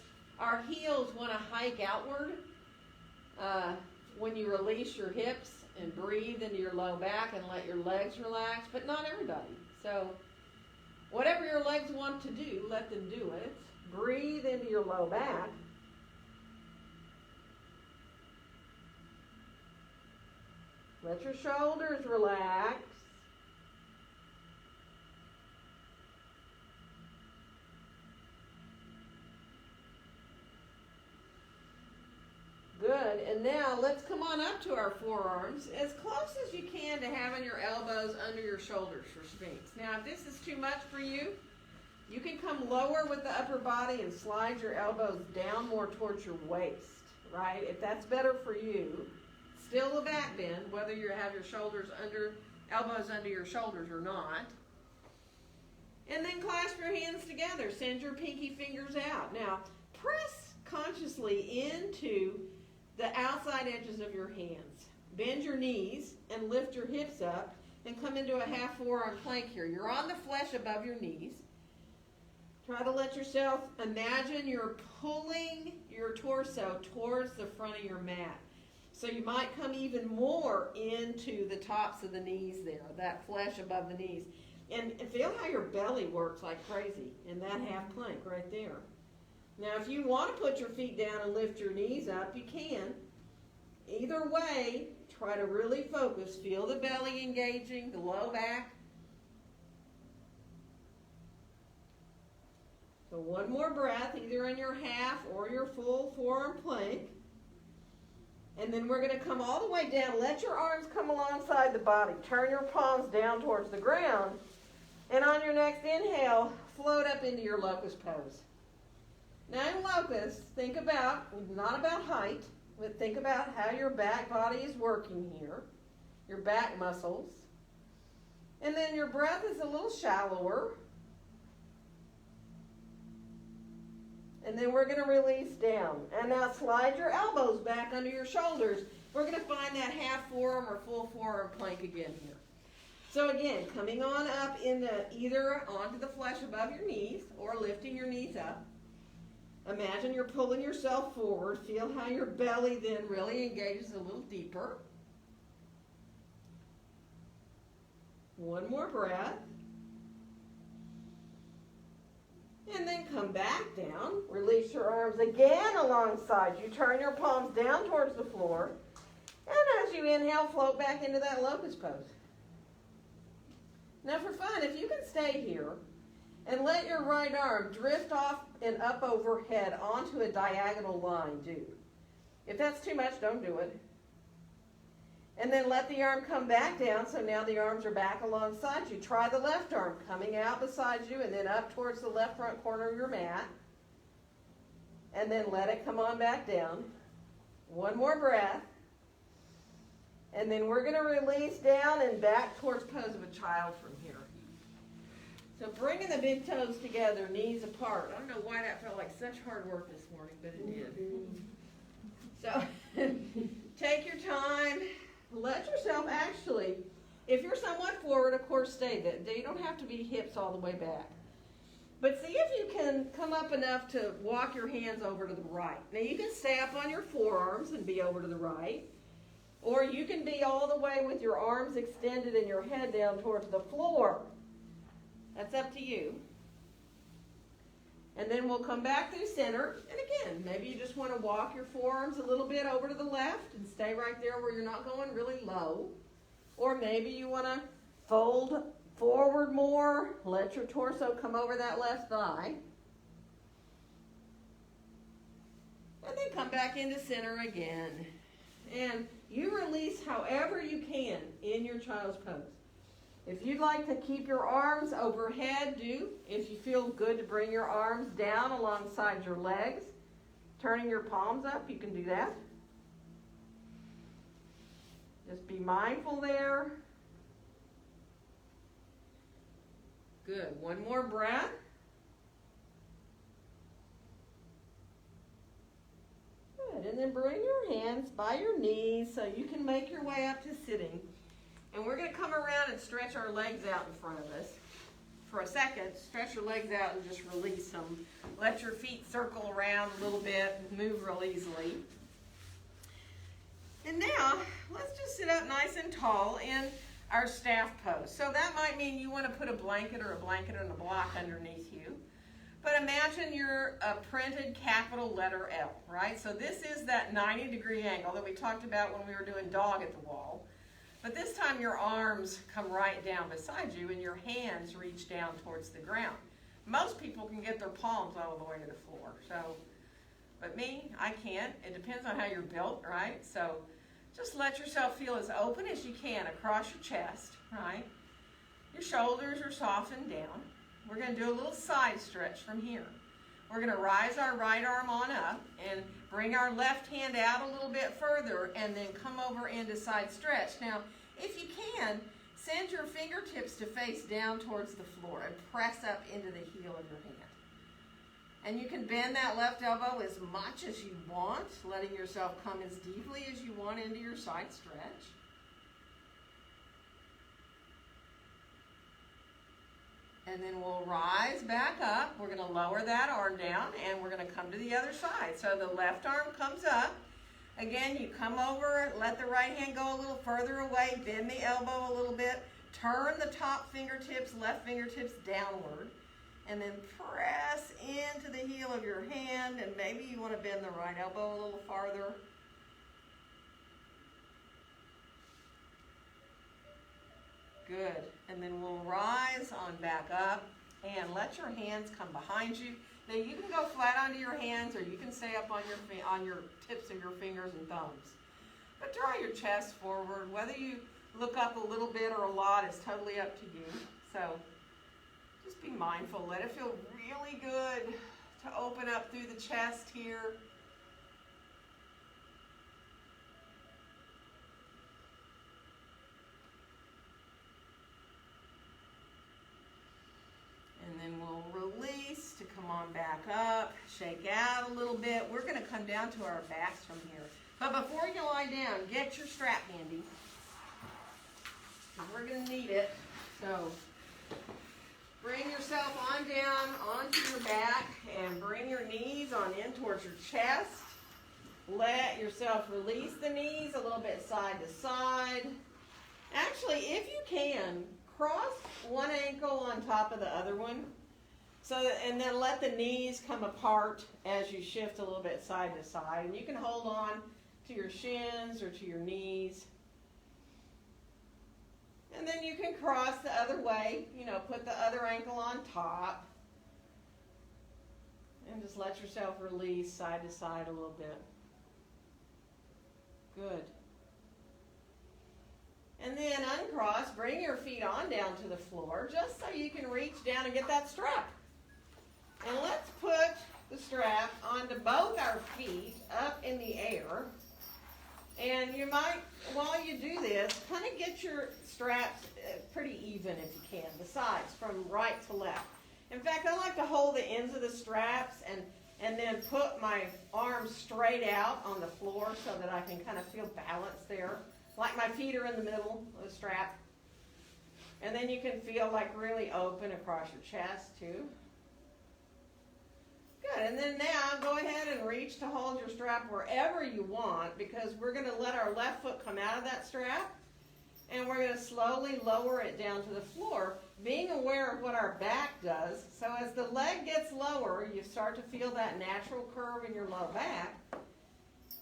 our heels want to hike outward. When you release your hips and breathe into your low back and let your legs relax, but not everybody. So whatever your legs want to do, let them do it. Breathe into your low back. Let your shoulders relax. Good. And now let's come on up to our forearms as close as you can to having your elbows under your shoulders for Sphinx. Now, if this is too much for you, you can come lower with the upper body and slide your elbows down more towards your waist, right? If that's better for you, still a back bend, whether you have your elbows under your shoulders or not. And then clasp your hands together. Send your pinky fingers out. Now, press consciously into the outside edges of your hands. Bend your knees and lift your hips up and come into a half forearm plank here. You're on the flesh above your knees. Try to let yourself imagine you're pulling your torso towards the front of your mat. So you might come even more into the tops of the knees there, that flesh above the knees. And feel how your belly works like crazy in that half plank right there. Now, if you want to put your feet down and lift your knees up, you can. Either way, try to really focus. Feel the belly engaging, the low back. So one more breath, either in your half or your full forearm plank. And then we're going to come all the way down. Let your arms come alongside the body. Turn your palms down towards the ground. And on your next inhale, float up into your locust pose. Now in locust, think about, not about height, but think about how your back body is working here, your back muscles. And then your breath is a little shallower. And then we're going to release down. And now slide your elbows back under your shoulders. We're going to find that half forearm or full forearm plank again here. So again, coming on up into either onto the flesh above your knees or lifting your knees up. Imagine you're pulling yourself forward. Feel how your belly then really engages a little deeper. One more breath. And then come back down. Release your arms again alongside you. Turn your palms down towards the floor. And as you inhale, float back into that locust pose. Now for fun, if you can stay here and let your right arm drift off and up overhead onto a diagonal line, do. If that's too much, don't do it. And then let the arm come back down, so now the arms are back alongside you. Try the left arm coming out beside you and then up towards the left front corner of your mat. And then let it come on back down. One more breath. And then we're going to release down and back towards pose of a child from here. So bringing the big toes together, knees apart. I don't know why that felt like such hard work this morning, but it did. So take your time. Let yourself actually, if you're somewhat forward, of course, stay there. You don't have to be hips all the way back. But see if you can come up enough to walk your hands over to the right. Now you can stay up on your forearms and be over to the right. Or you can be all the way with your arms extended and your head down towards the floor. That's up to you. And then we'll come back through center. And again, maybe you just want to walk your forearms a little bit over to the left and stay right there where you're not going really low. Or maybe you want to fold forward more. Let your torso come over that left thigh. And then come back into center again. And you release however you can in your child's pose. If you'd like to keep your arms overhead, do. If you feel good to bring your arms down alongside your legs, turning your palms up, you can do that. Just be mindful there. Good. One more breath. Good. And then bring your hands by your knees so you can make your way up to sitting. And we're going to come around and stretch our legs out in front of us for a second. Stretch your legs out and just release them. Let your feet circle around a little bit and move real easily. And now, let's just sit up nice and tall in our staff pose. So that might mean you want to put a blanket and a block underneath you. But imagine you're a printed capital letter L, right? So this is that 90-degree angle that we talked about when we were doing dog at the wall. But this time your arms come right down beside you and your hands reach down towards the ground. Most people can get their palms all the way to the floor. But me, I can't. It depends on how you're built, right? So just let yourself feel as open as you can across your chest, right? Your shoulders are softened down. We're going to do a little side stretch from here. We're going to rise our right arm on up and bring our left hand out a little bit further and then come over into side stretch. Now, if you can, send your fingertips to face down towards the floor and press up into the heel of your hand. And you can bend that left elbow as much as you want, letting yourself come as deeply as you want into your side stretch. And then we'll rise back up. We're going to lower that arm down and we're going to come to the other side. So the left arm comes up. Again, you come over, let the right hand go a little further away, bend the elbow a little bit, turn the top fingertips, left fingertips downward, and then press into the heel of your hand, and maybe you want to bend the right elbow a little farther. Good. And then we'll rise on back up and let your hands come behind you. Now you can go flat onto your hands or you can stay up on your tips of your fingers and thumbs. But draw your chest forward. Whether you look up a little bit or a lot is totally up to you. So just be mindful. Let it feel really good to open up through the chest here. And then we'll release to come on back up, shake out a little bit. We're going to come down to our backs from here. But before you lie down, get your strap handy. We're going to need it. So bring yourself on down onto your back and bring your knees on in towards your chest. Let yourself release the knees a little bit side to side. Actually, if you can, cross one ankle on top of the other one. And then let the knees come apart as you shift a little bit side to side. And you can hold on to your shins or to your knees. And then you can cross the other way, put the other ankle on top. And just let yourself release side to side a little bit. Good. And then uncross, bring your feet on down to the floor just so you can reach down and get that strap. And let's put the strap onto both our feet up in the air. And you might, while you do this, kind of get your straps pretty even if you can, the sides from right to left. In fact, I like to hold the ends of the straps and then put my arms straight out on the floor so that I can kind of feel balance there. Like my feet are in the middle of the strap. And then you can feel like really open across your chest too. Good, and then now go ahead and reach to hold your strap wherever you want, because we're going to let our left foot come out of that strap, and we're going to slowly lower it down to the floor, being aware of what our back does. So as the leg gets lower, you start to feel that natural curve in your low back,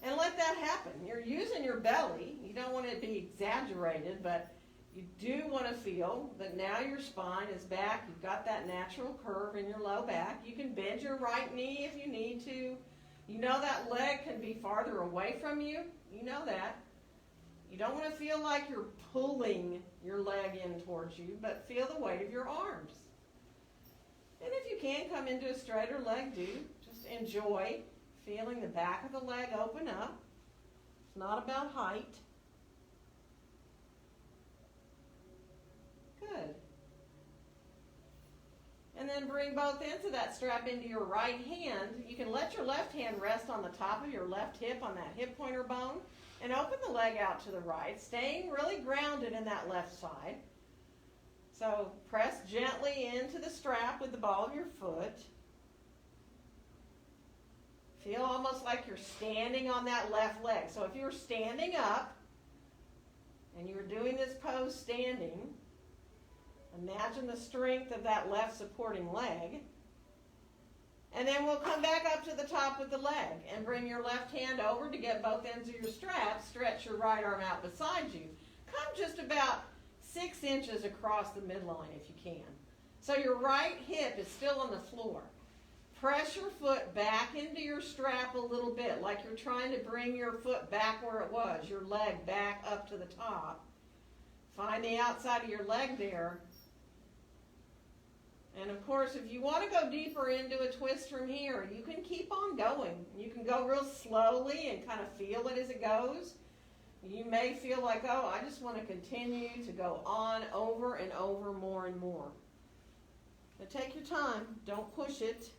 and let that happen. You're using your belly. You don't want it to be exaggerated, but you do want to feel that now your spine is back. You've got that natural curve in your low back. You can bend your right knee if you need to. You know that leg can be farther away from you. You know that. You don't want to feel like you're pulling your leg in towards you, but feel the weight of your arms. And if you can come into a straighter leg, do. Just enjoy feeling the back of the leg open up. It's not about height. Good. And then bring both ends of that strap into your right hand. You can let your left hand rest on the top of your left hip on that hip pointer bone and open the leg out to the right, staying really grounded in that left side. So press gently into the strap with the ball of your foot. Feel almost like you're standing on that left leg. So if you're standing up and you're doing this pose standing, imagine the strength of that left supporting leg. And then we'll come back up to the top with the leg and bring your left hand over to get both ends of your strap. Stretch your right arm out beside you. Come just about 6 inches across the midline if you can. So your right hip is still on the floor. Press your foot back into your strap a little bit, like you're trying to bring your foot back where it was, your leg back up to the top. Find the outside of your leg there. And of course, if you want to go deeper into a twist from here, you can keep on going. You can go real slowly and kind of feel it as it goes. You may feel like, oh, I just want to continue to go on over and over more and more. But take your time. Don't push it.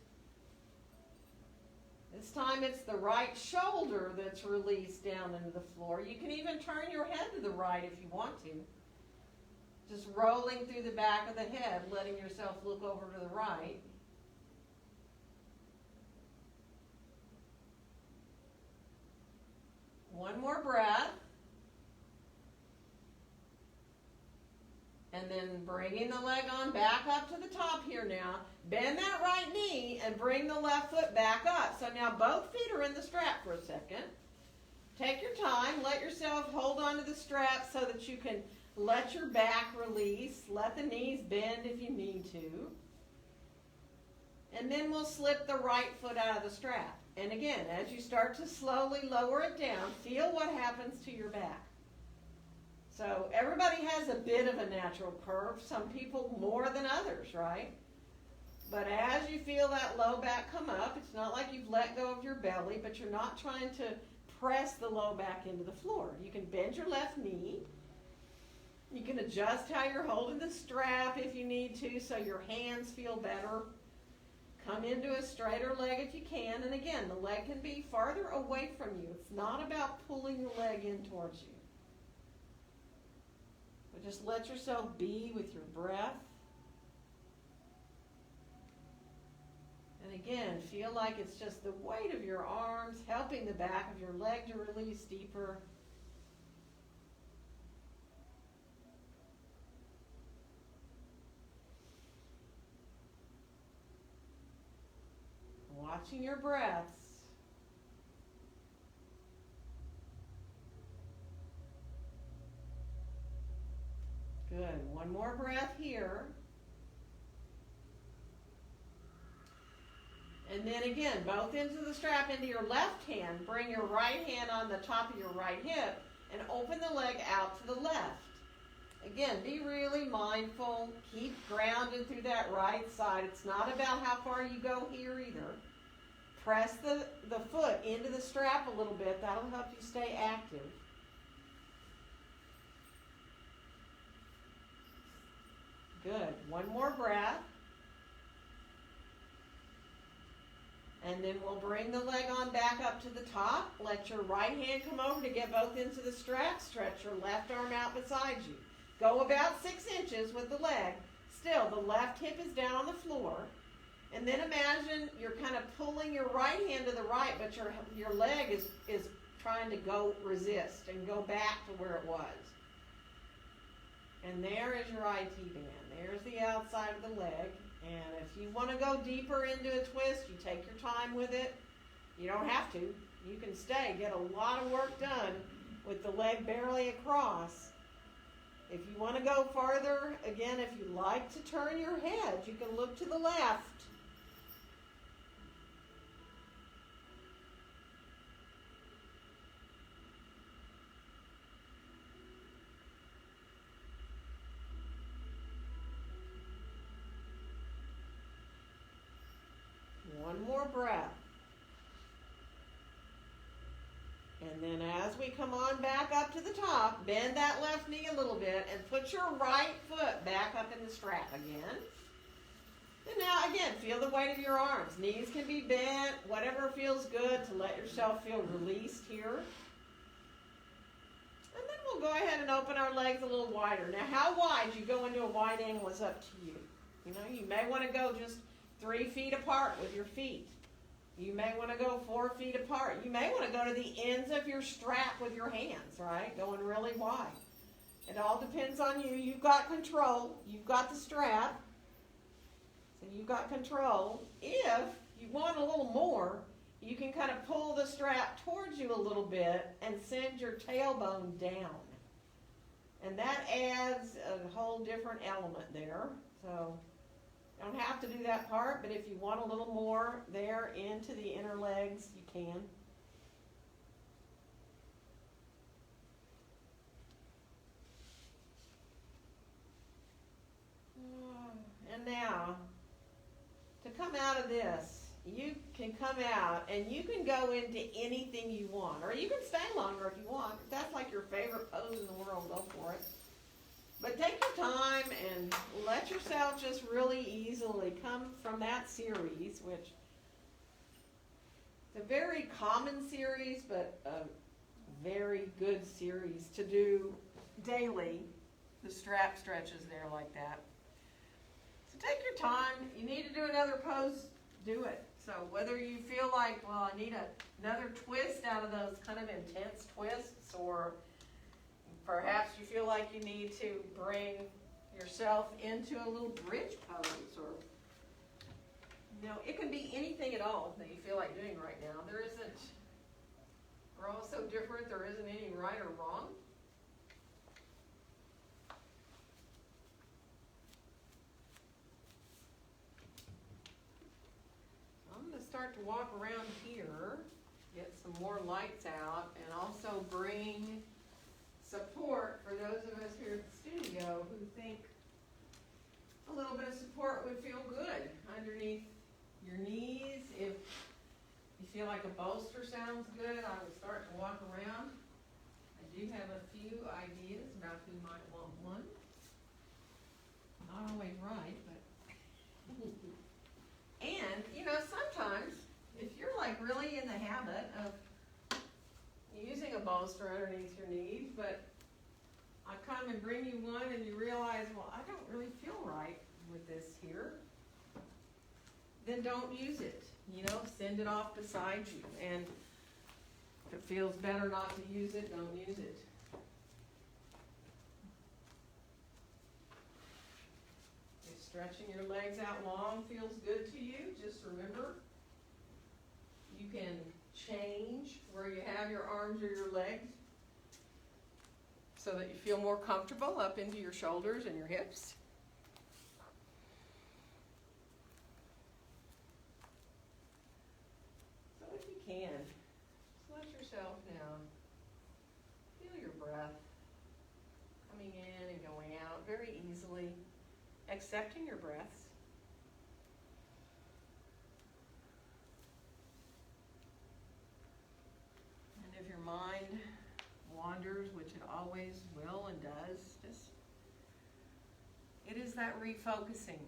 This time it's the right shoulder that's released down into the floor. You can even turn your head to the right if you want to. Just rolling through the back of the head, letting yourself look over to the right. One more breath. And then bringing the leg on back up to the top here now. Bend that right knee and bring the left foot back up. So now both feet are in the strap for a second. Take your time. Let yourself hold on to the strap so that you can let your back release. Let the knees bend if you need to. And then we'll slip the right foot out of the strap. And again, as you start to slowly lower it down, feel what happens to your back. So everybody has a bit of a natural curve. Some people more than others, right? But as you feel that low back come up, it's not like you've let go of your belly, but you're not trying to press the low back into the floor. You can bend your left knee. You can adjust how you're holding the strap if you need to so your hands feel better. Come into a straighter leg if you can. And again, the leg can be farther away from you. It's not about pulling the leg in towards you. But just let yourself be with your breath. And again, feel like it's just the weight of your arms helping the back of your leg to release deeper. Watching your breaths. Good. One more breath here. And then again, both ends of the strap into your left hand. Bring your right hand on the top of your right hip and open the leg out to the left. Again, be really mindful. Keep grounded through that right side. It's not about how far you go here either. Press the foot into the strap a little bit. That'll help you stay active. Good. One more breath. And then we'll bring the leg on back up to the top. Let your right hand come over to get both into the strap. Stretch your left arm out beside you. Go about 6 inches with the leg. Still, the left hip is down on the floor. And then imagine you're kind of pulling your right hand to the right, but your leg is trying to go resist and go back to where it was. And there is your IT band. There's the outside of the leg. And if you want to go deeper into a twist, you take your time with it. You don't have to. You can stay. Get a lot of work done with the leg barely across. If you want to go farther, again, if you like to turn your head, you can look to the left. One more breath. And then as we come on back up to the top, bend that left knee a little bit and put your right foot back up in the strap again. And now again, feel the weight of your arms. Knees can be bent, whatever feels good to let yourself feel released here. And then we'll go ahead and open our legs a little wider. Now how wide you go into a wide angle is up to you. You know, you may want to go just 3 feet apart with your feet. You may want to go 4 feet apart. You may want to go to the ends of your strap with your hands, right? Going really wide. It all depends on you. You've got control. You've got the strap. So you've got control. If you want a little more, you can kind of pull the strap towards you a little bit and send your tailbone down. And that adds a whole different element there. So you don't have to do that part, but if you want a little more there into the inner legs, you can. And now, to come out of this, you can come out and you can go into anything you want, or you can stay longer if you want. If that's like your favorite pose in the world, go for it. But take your time and let yourself just really easily come from that series, which is a very common series, but a very good series to do daily. The strap stretches there like that. So take your time. You need to do another pose, do it. So whether you feel like, well, I need another twist out of those kind of intense twists, or perhaps you feel like you need to bring yourself into a little bridge pose, or, you know, it can be anything at all that you feel like doing right now. We're all so different, there isn't any right or wrong. I'm going to start to walk around here, get some more lights out, and also bring support for those of us here at the studio who think a little bit of support would feel good underneath your knees. If you feel like a bolster sounds good, I would start to walk around. I do have a few ideas about who might want one. Not always right, but and you know, sometimes if you're like really in the habit of using a bolster underneath your knees, but I come and bring you one and you realize, well, I don't really feel right with this here, then don't use it. You know, send it off beside you. And if it feels better not to use it, don't use it. If stretching your legs out long feels good to you, just remember, you can change where you have your arms or your legs so that you feel more comfortable up into your shoulders and your hips. So if you can, just let yourself now feel your breath coming in and going out very easily, accepting your breaths. And if your mind wanders, which it always will and does, it is that refocusing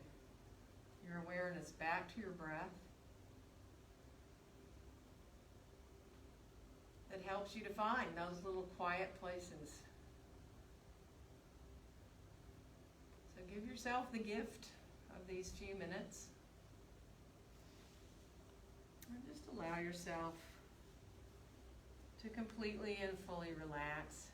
your awareness back to your breath that helps you to find those little quiet places. So give yourself the gift of these few minutes and just allow yourself to completely and fully relax.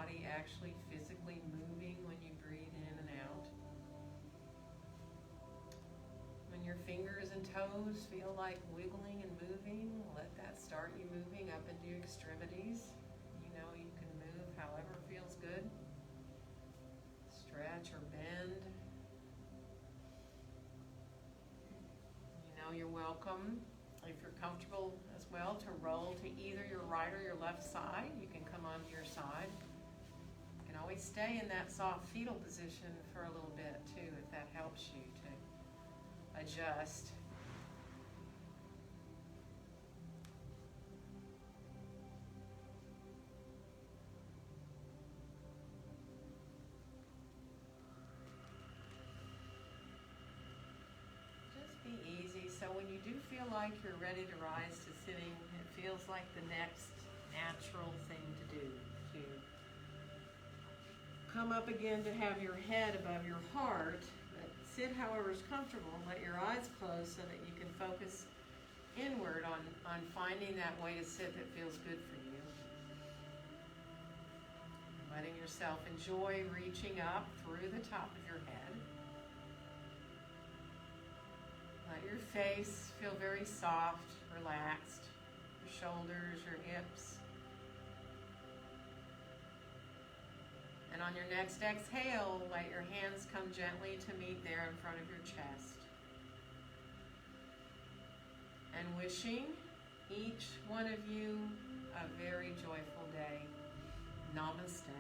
body actually physically moving when you breathe in and out. When your fingers and toes feel like wiggling and moving, let that start you moving up into your extremities. You know you can move however feels good. Stretch or bend. You know you're welcome, if you're comfortable as well, to roll to either your right or your left side. You can come onto your side. You can always stay in that soft fetal position for a little bit too, if that helps you to adjust. Be easy. So when you do feel like you're ready to rise to sitting, it feels like the next natural thing to do. To come up again, to have your head above your heart, but sit however is comfortable. Let your eyes close so that you can focus inward on finding that way to sit that feels good for you. Letting yourself enjoy reaching up through the top of your head. Let your face feel very soft, relaxed. Your shoulders, your hips. And on your next exhale, let your hands come gently to meet there in front of your chest. And wishing each one of you a very joyful day. Namaste.